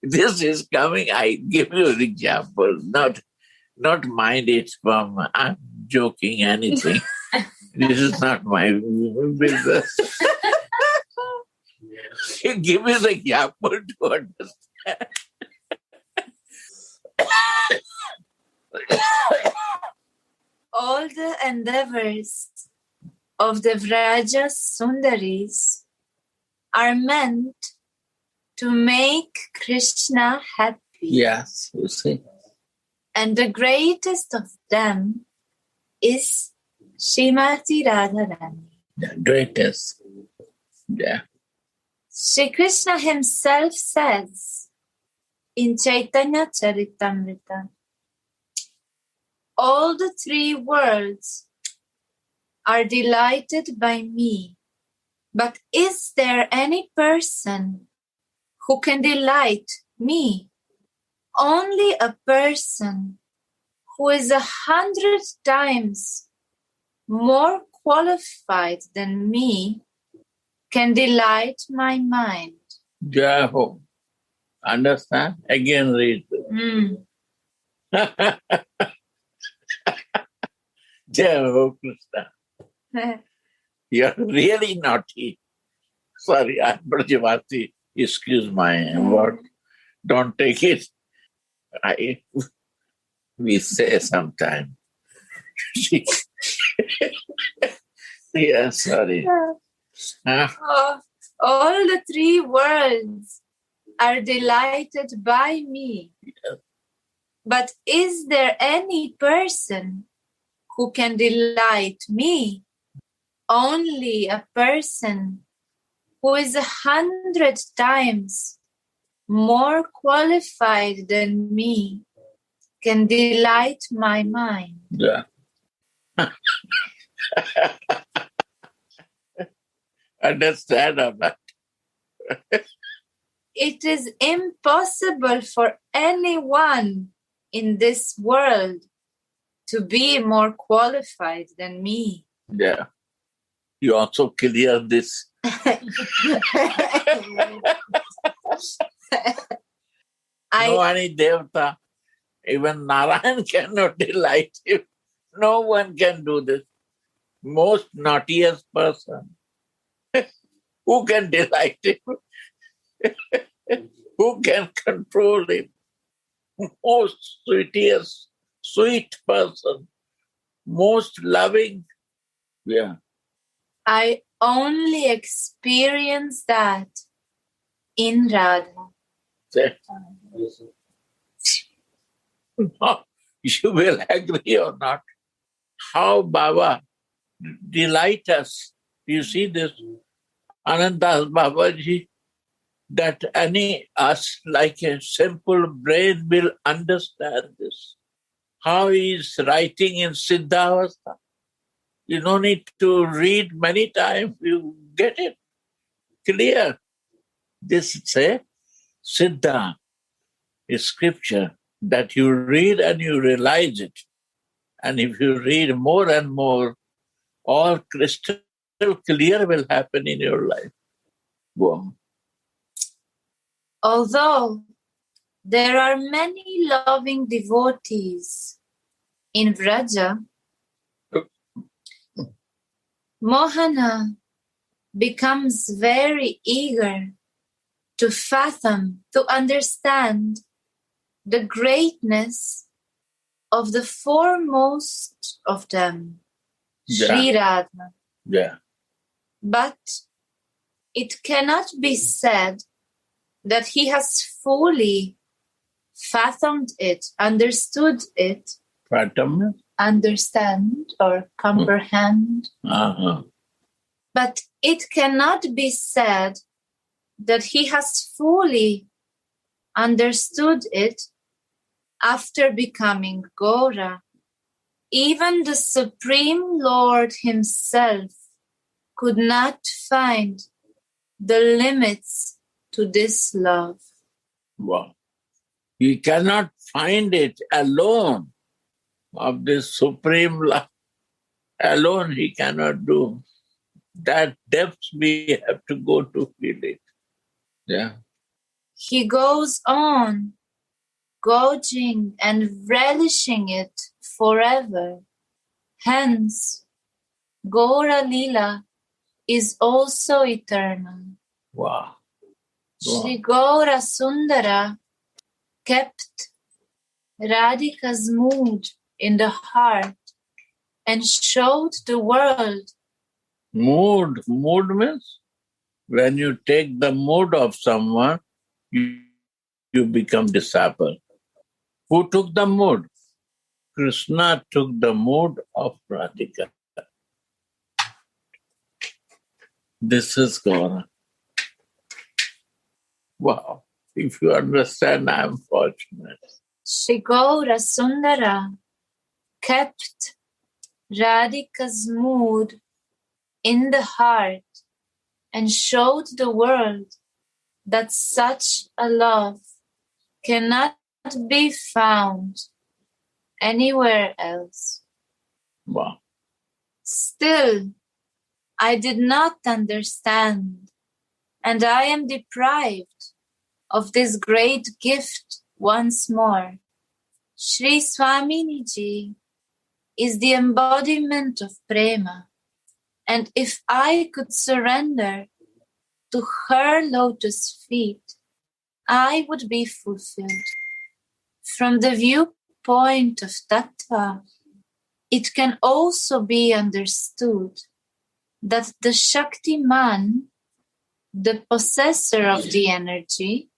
This is coming, I give you an example, not mind it from I'm joking anything. This is not my business. Give me the example to understand. All the endeavors of the Vraja Sundaris are meant to make Krishna happy. Yes, you see. And the greatest of them is Srimati Radharani. The greatest. Yeah. Shri Krishna himself says in Chaitanya Charitamrita. All the three worlds are delighted by me, but is there any person who can delight me? Only a person who is 100 times more qualified than me can delight my mind. Jai-ho. Understand? Again read. Jai-ho, Krishna. You're really naughty. Sorry, I'm Brajavati. Excuse my word. Don't take it. We say sometime. Yeah, sorry. All the three worlds are delighted by me. But is there any person who can delight me? Only a person who is 100 times more qualified than me can delight my mind. Yeah. Understand or not? It is impossible for anyone in this world to be more qualified than me. Yeah. You also clear this. No any devata, even Narayan cannot delight you. No one can do this. Most naughtiest person. Who can delight him? Who can control him? Most sweet person. Most loving. Yeah. I only experience that in Radha. You will agree or not. How Baba delight us. You see this? Anandas Babaji, that us like a simple brain will understand this. How he is writing in Siddhavastha. You don't need to read many times, you get it clear. This is a Siddha, a scripture that you read and you realize it. And if you read more and more, all crystal clear will happen in your life. Go on. Although there are many loving devotees in Vraja, Mohana becomes very eager to fathom, to understand the greatness of the foremost of them, Sri Radha. Yeah. But it cannot be said that he has fully fathomed it, understood it, understand or comprehend. Uh-huh. But it cannot be said that he has fully understood it after becoming Gaura. Even the Supreme Lord himself could not find the limits to this love. Wow. He cannot find it alone of this supreme love. Alone he cannot do. That depth we have to go to feel it. Yeah. He goes on, gauging and relishing it forever. Hence, Gaura Lila is also eternal. Wow. Shri Gaura Sundara kept Radhika's mood in the heart and showed the world. Mood means when you take the mood of someone, you become disciple. Who took the mood? Krishna took the mood of Radhika. This is Gaura. Wow. If you understand, I am fortunate. Shri Gaura Sundara kept Radhika's mood in the heart and showed the world that such a love cannot be found anywhere else. Wow. Still, I did not understand, and I am deprived of this great gift once more. Sri Swaminiji is the embodiment of prema, and if I could surrender to her lotus feet, I would be fulfilled. From the viewpoint of Tattva, it can also be understood that the Shaktiman, the possessor of the energy,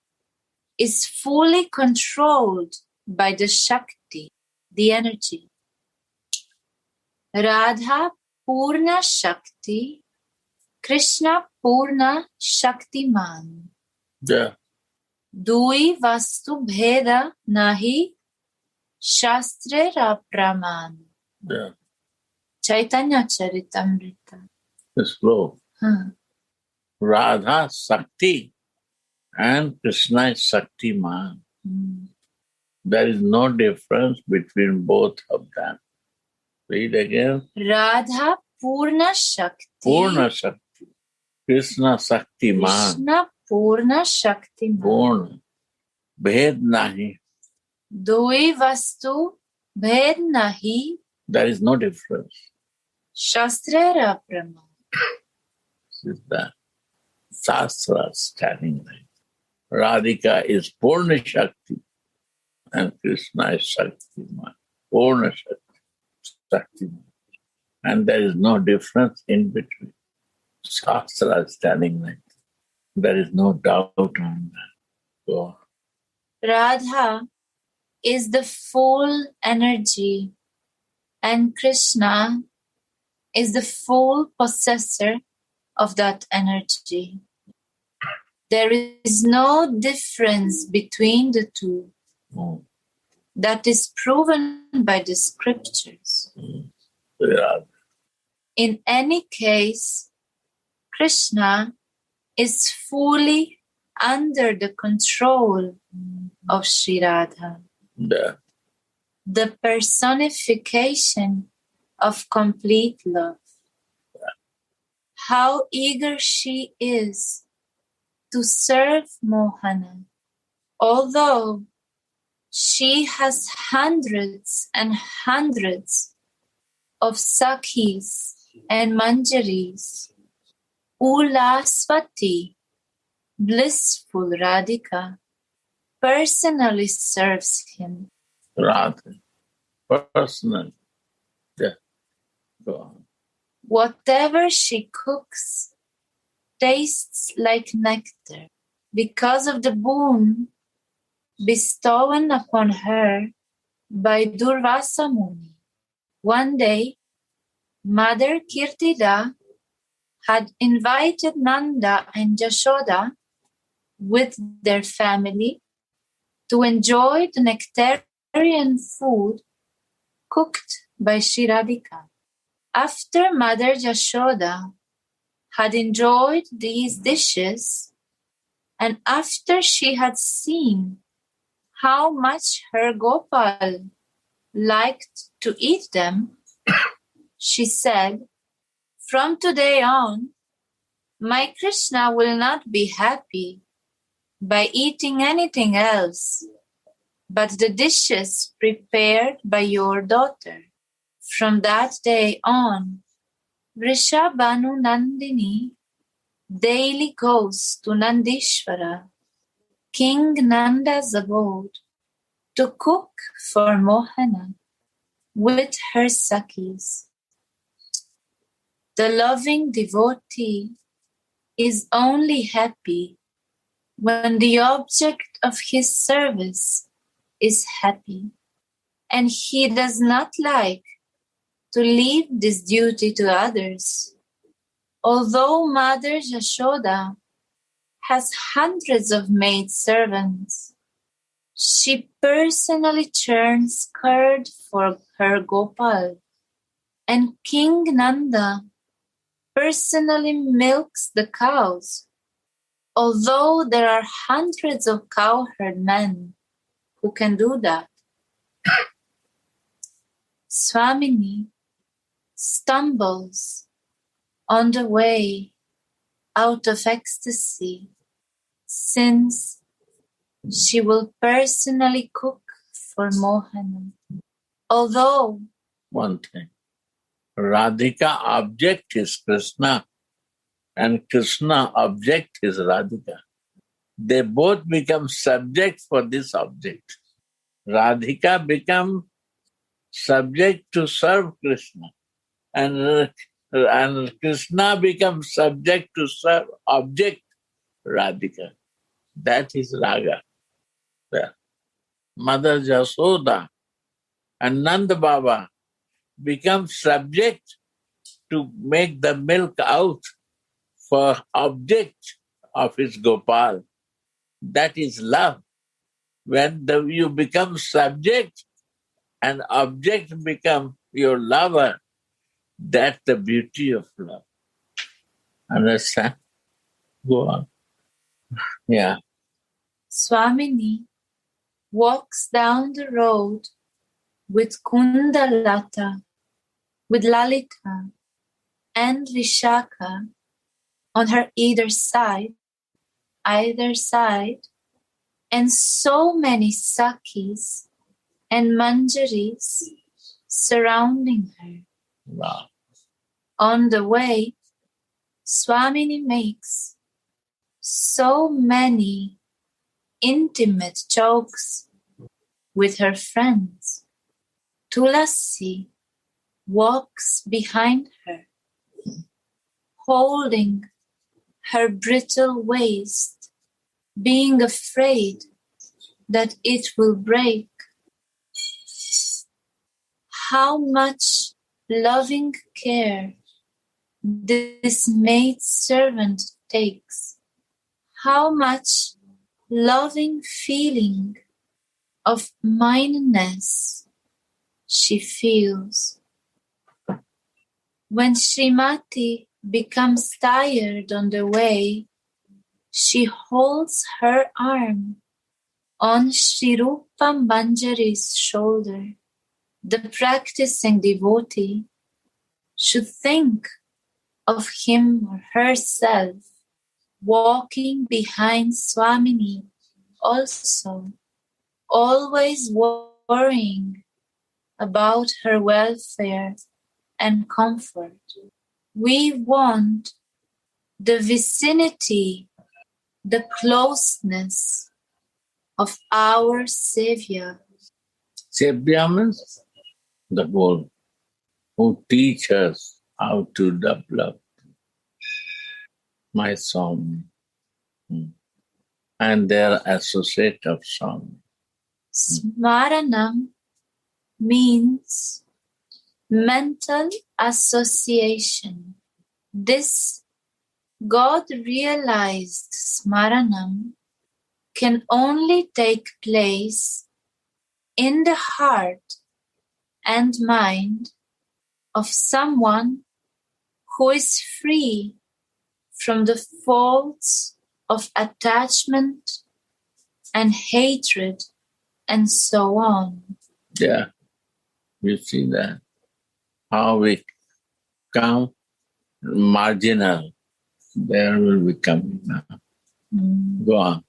is fully controlled by the Shakti, the energy. Radha Purna Shakti, Krishna Purna Shaktiman. Yeah. Dui Vastu Bheda Nahi Shastrera Praman. Yeah. Chaitanya Charitamrita. It's slow. Radha Sakti and Krishna is Shaktiman. There is no difference between both of them. Read again. Radha Purna Shakti. Purna Shakti. Krishna Shaktiman. Krishna Purna Shaktiman. Purna. Bhed nahi. Dui Vastu Bhed Nahi. There is no difference. Shastrera Praman. This is the Shastra standing there. Radhika is Purna Shakti and Krishna is Shaktiman. Purna Shaktiman. And there is no difference in between. Shastra is standing there. There is no doubt on that. So, Radha is the full energy and Krishna is the full possessor of that energy. There is no difference between the two. That is proven by the scriptures. yeah. In any case, Krishna is fully under the control of Sri Radha, Yeah. the personification of complete love. How eager she is to serve Mohana, although she has hundreds and hundreds of Sakhis and Manjaris. Ulaswati, blissful Radhika, personally serves him. Radha. Personally. Yeah. Go on. Whatever she cooks tastes like nectar because of the boon bestowed upon her by Durvasa Muni. One day, Mother Kirtida had invited Nanda and Jashoda with their family to enjoy the nectarian food cooked by Sri Radhika. After Mother Jashoda had enjoyed these dishes, and after she had seen how much her Gopal liked to eat them, she said, "From today on, my Krishna will not be happy by eating anything else but the dishes prepared by your daughter." From that day on, Vrishabhanu Nandini daily goes to Nandishvara, King Nanda's abode, to cook for Mohana with her Sakhis. The loving devotee is only happy when the object of his service is happy, and he does not like to leave this duty to others. Although Mother Jashoda has hundreds of maidservants. She personally churns curd for her Gopal, and King Nanda personally milks the cows, although there are hundreds of cowherd men who can do that. Swamini stumbles on the way out of ecstasy, since she will personally cook for Mohan. Although one thing, Radhika object is Krishna and Krishna object is Radhika. They both become subject for this object. Radhika become subject to serve Krishna, and Krishna becomes subject to serve object Radhika. That is Raga. Yeah. Mother Jasoda and Nanda Baba become subject to make the milk out for object of his Gopal. That is love. When you become subject and object become your lover, that's the beauty of love. Understand? Go on. Yeah. Swamini walks down the road with Kundalata, with Lalita and Vishaka on her either side, and so many Sakis and Manjaris surrounding her. Wow. On the way, Swamini makes so many intimate jokes with her friends. Tulasi walks behind her, holding her brittle waist, being afraid that it will break. How much loving care this maidservant takes, how much loving feeling of mineness she feels. When Srimati becomes tired on the way, she holds her arm on Sri Rupa Manjari's shoulder. The practicing devotee should think of him or herself walking behind Swamini also, always worrying about her welfare and comfort. We want the vicinity, the closeness of our Savior. Savior means the one who teach us how to develop my song and their associate of song. Smaranam means mental association. This God-realized Smaranam can only take place in the heart and mind of someone who is free from the faults of attachment and hatred and so on. Yeah, you see that? How we come marginal, there will be coming now. Go on.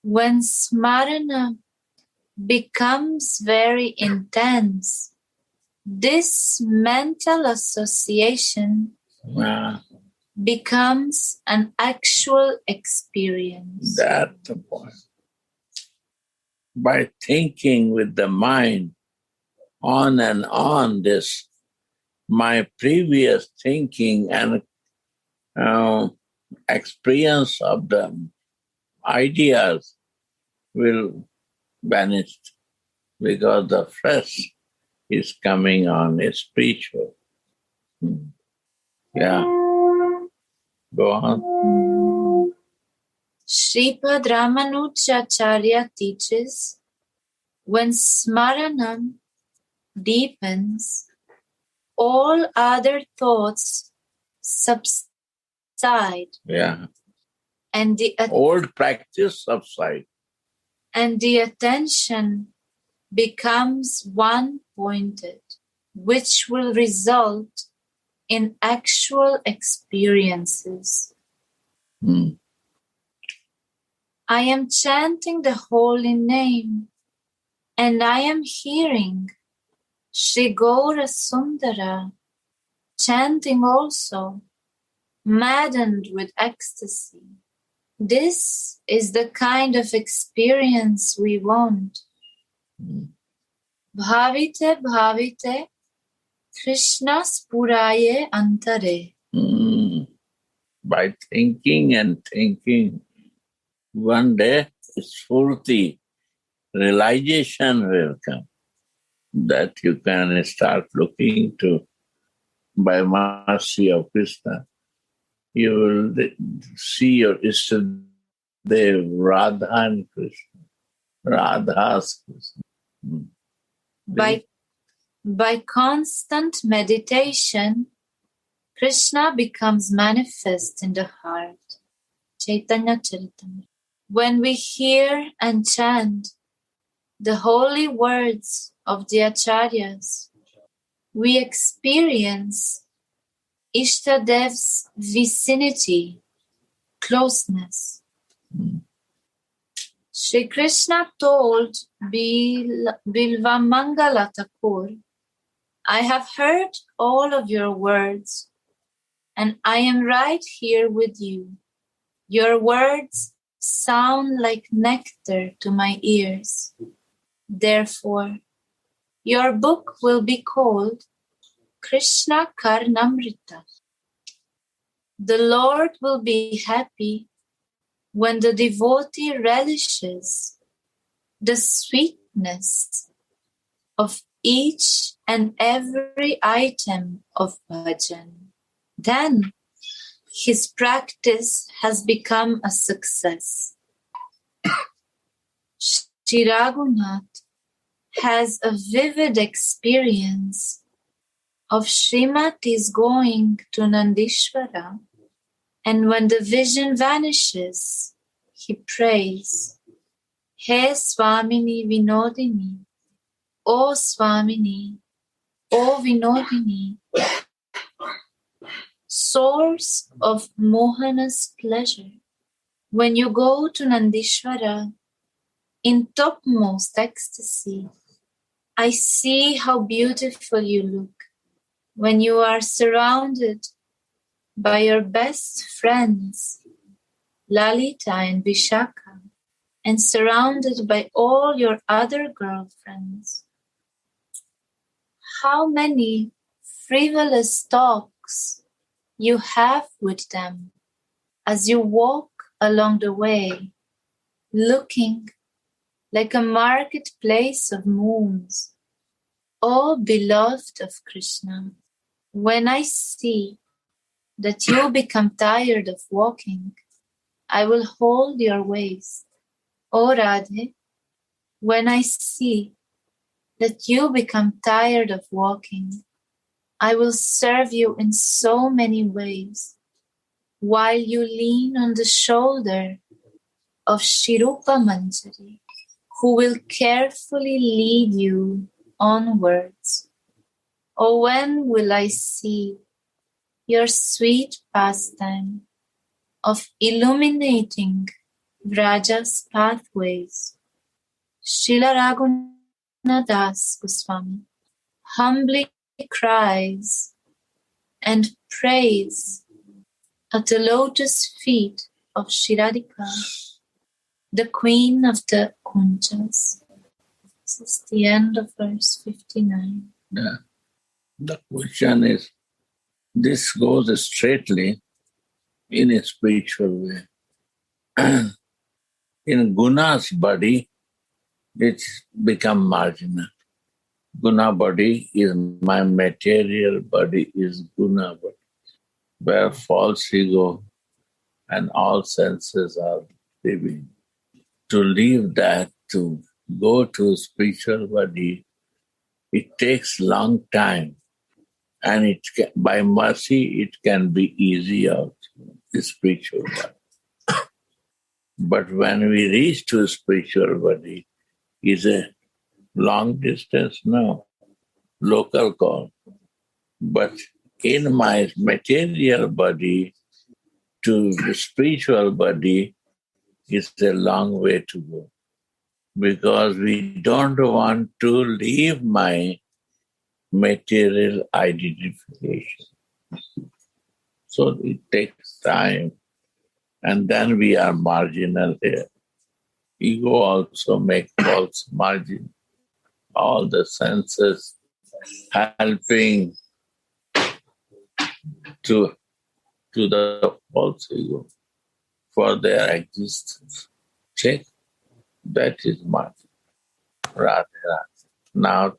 When Smarana becomes very intense, this mental association becomes an actual experience. That's the point. By thinking with the mind on and on this, my previous thinking and experience of the ideas will vanish because the fresh is coming on, is spiritual. Yeah. Go on. Sripad Ramanujacharya teaches, when smaranam deepens, all other thoughts subside. Yeah. And the old practice subside. And the attention becomes one-pointed, which will result in actual experiences. I am chanting the holy name, and I am hearing Shri Gaura Sundara chanting also, maddened with ecstasy. This is the kind of experience we want. Bhavite bhavite Krishna spuraye antare. By thinking and thinking, one day Spurti, realization will come that you can start looking to, by mercy of Krishna, you will see your Ishtadev Radha and Krishna. Radha's Krishna. By constant meditation, Krishna becomes manifest in the heart. Chaitanya Charitamrita. When we hear and chant the holy words of the Acharyas, we experience Ishtadev's vicinity, closeness. Shri Krishna told Bilvamangala Thakur, I have heard all of your words, and I am right here with you. Your words sound like nectar to my ears. Therefore, your book will be called Krishna Karnamrita. The Lord will be happy when the devotee relishes the sweetness of each and every item of bhajan. Then his practice has become a success. Shri Raghunath has a vivid experience of Srimati's going to Nandishvara, and when the vision vanishes, he prays, He Swamini Vinodini, O Swamini, O Vinodini, source of Mohana's pleasure. When you go to Nandishvara, in topmost ecstasy, I see how beautiful you look when you are surrounded by your best friends, Lalita and Vishaka, and surrounded by all your other girlfriends. How many frivolous talks you have with them as you walk along the way, looking like a marketplace of moons. O beloved of Krishna, when I see that you become tired of walking, I will hold your waist. O Radhe, when I see that you become tired of walking, I will serve you in so many ways, while you lean on the shoulder of Shirupa Manjari, who will carefully lead you onwards. Oh, when will I see your sweet pastime of illuminating Vraja's pathways? Srila Raghunadas Goswami humbly cries and prays at the lotus feet of Shiradika, the queen of the Kunjas. This is the end of verse 59. Yeah. The question is, this goes straightly in a spiritual way. In Guna's body, it's become marginal. Guna body is my material body, is Guna body, where false ego and all senses are living. To leave that, to go to spiritual body, it takes long time. And by mercy, it can be easy also, the spiritual body. But when we reach to spiritual body, is a long distance? No, local call. But in my material body to the spiritual body is a long way to go. Because we don't want to leave my material identification. So it takes time. And then we are marginal here. Ego also makes false margin. All the senses helping to the false ego for their existence. Check. That is margin. Radhe, Radhe. Now,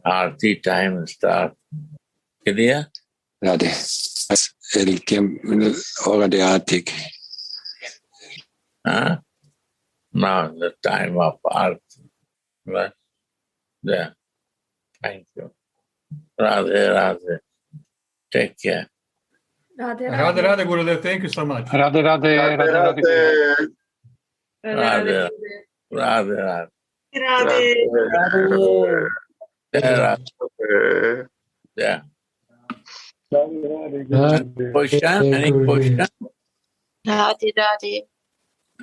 Aarti time start. Clear? Radhe. El tiempo, hora de Arti. Huh? Now the time of Aarti. Right? There. Thank you. Radhe, Radhe. Take care. Radhe, Radhe, Gurudev. Thank you so much. Radhe, Radhe, Radhe, Radhe. Radhe, Radhe. Radhe. Yeah. Question? Any question? Radhe, Radhe.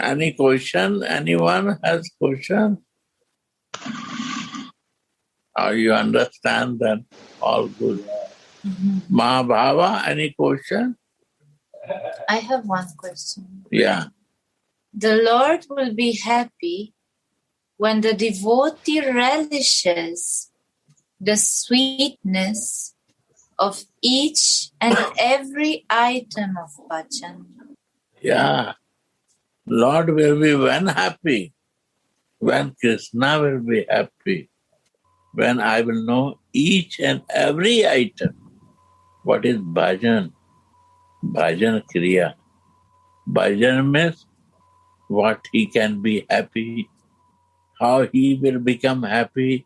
Any question? Anyone has question? Or you understand that all good? Mahabhava, any question? I have one question. Yeah. The Lord will be happy when the devotee relishes the sweetness of each and every item of bhajan. Yeah. Lord will be when happy? When Krishna will be happy? When I will know each and every item. What is bhajan? Bhajan kriya. Bhajan means what he can be happy, how he will become happy,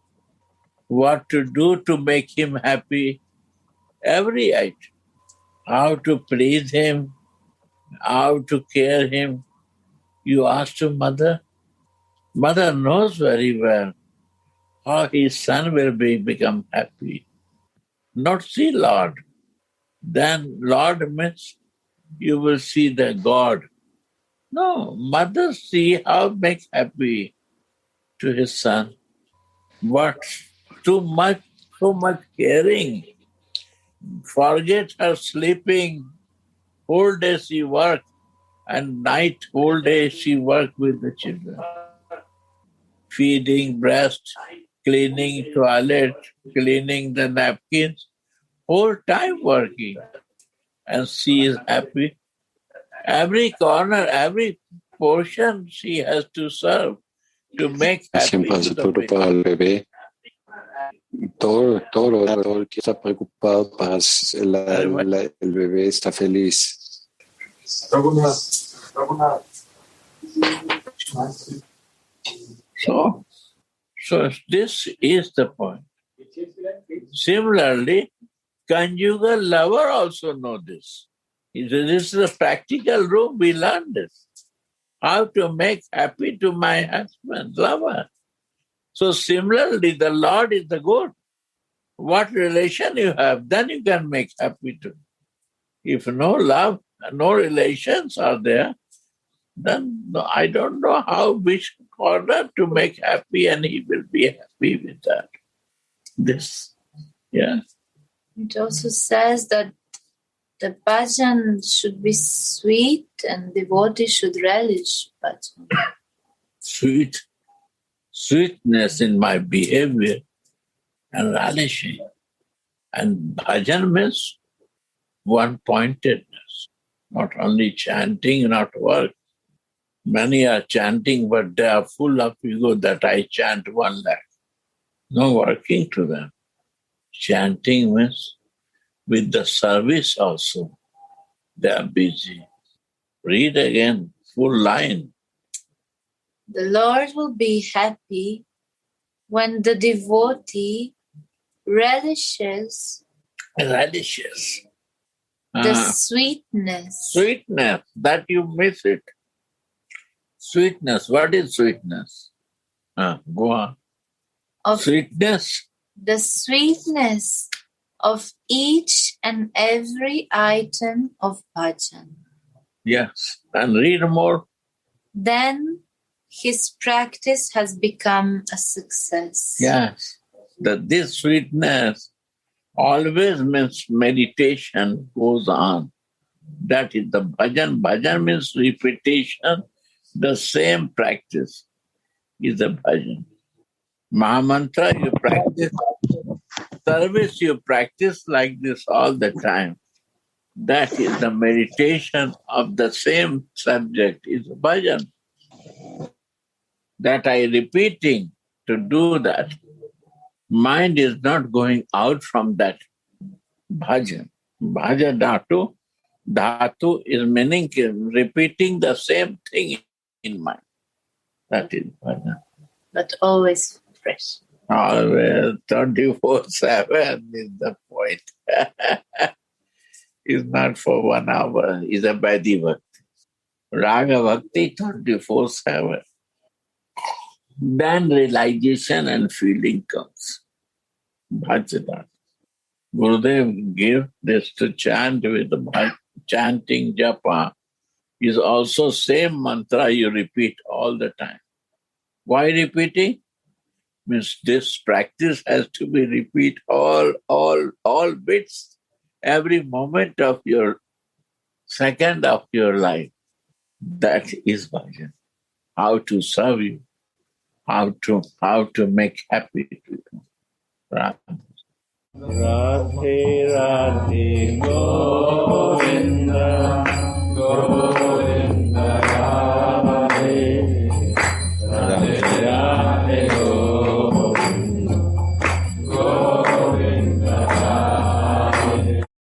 what to do to make him happy, every item. How to please him, how to care him. You ask to mother. Mother knows very well how his son will become happy. Not see Lord. Then Lord means you will see the God. No, mother see how make happy to his son. But so much caring. Forget her sleeping. Whole day she work, and night whole day she work with the children. Feeding, breast, cleaning toilet, cleaning the napkins. Whole time working. And she is happy. Every corner, every portion she has to serve to make happy Siempre hace to the todo baby. para el bebé. Todo el que está preocupado para el bebé está feliz. So this is the point. Similarly, conjugal lover also know this. This is a practical room, we learn this. How to make happy to my husband, lover. So similarly, the Lord is the good. What relation you have, then you can make happy to. If no love, no relations are there, then I don't know how, which corner to make happy, and he will be happy with that. This, yeah. It also says that the bhajan should be sweet and devotee should relish bhajan. Sweetness in my behavior and relishing. And bhajan means one-pointedness, not only chanting, not work. Many are chanting, but they are full of ego that I chant 1 lakh. No working to them. Chanting means with the service also. They are busy. Read again, full line. The Lord will be happy when the devotee relishes the sweetness. Sweetness, that you miss it. Sweetness, what is sweetness? Go on. Sweetness? The sweetness of each and every item of bhajan. Yes, and read more. Then his practice has become a success. Yes, that this sweetness always means meditation goes on. That is the bhajan. Bhajan means repetition. The same practice is the bhajan. Mahamantra you practice. Service you practice like this all the time. That is the meditation of the same subject is bhajan. That I repeating to do that. Mind is not going out from that bhajan. Bhaja dhatu. Dhatu is meaning repeating the same thing in mind. That is bhajan. But always fresh. Always 24/7 is the point. It's not for 1 hour. It's a Vaidhi Bhakti. Raga Bhakti 24/7. Then realization and feeling comes. Bhajan. Gurudev gave this to chant with the chanting japa. Is also same mantra you repeat all the time. Why repeating? Means this practice has to be repeat all bits, every moment of your second of your life. That is bhajan. How to serve you, how to make happy people. Radhe Radhe Govinda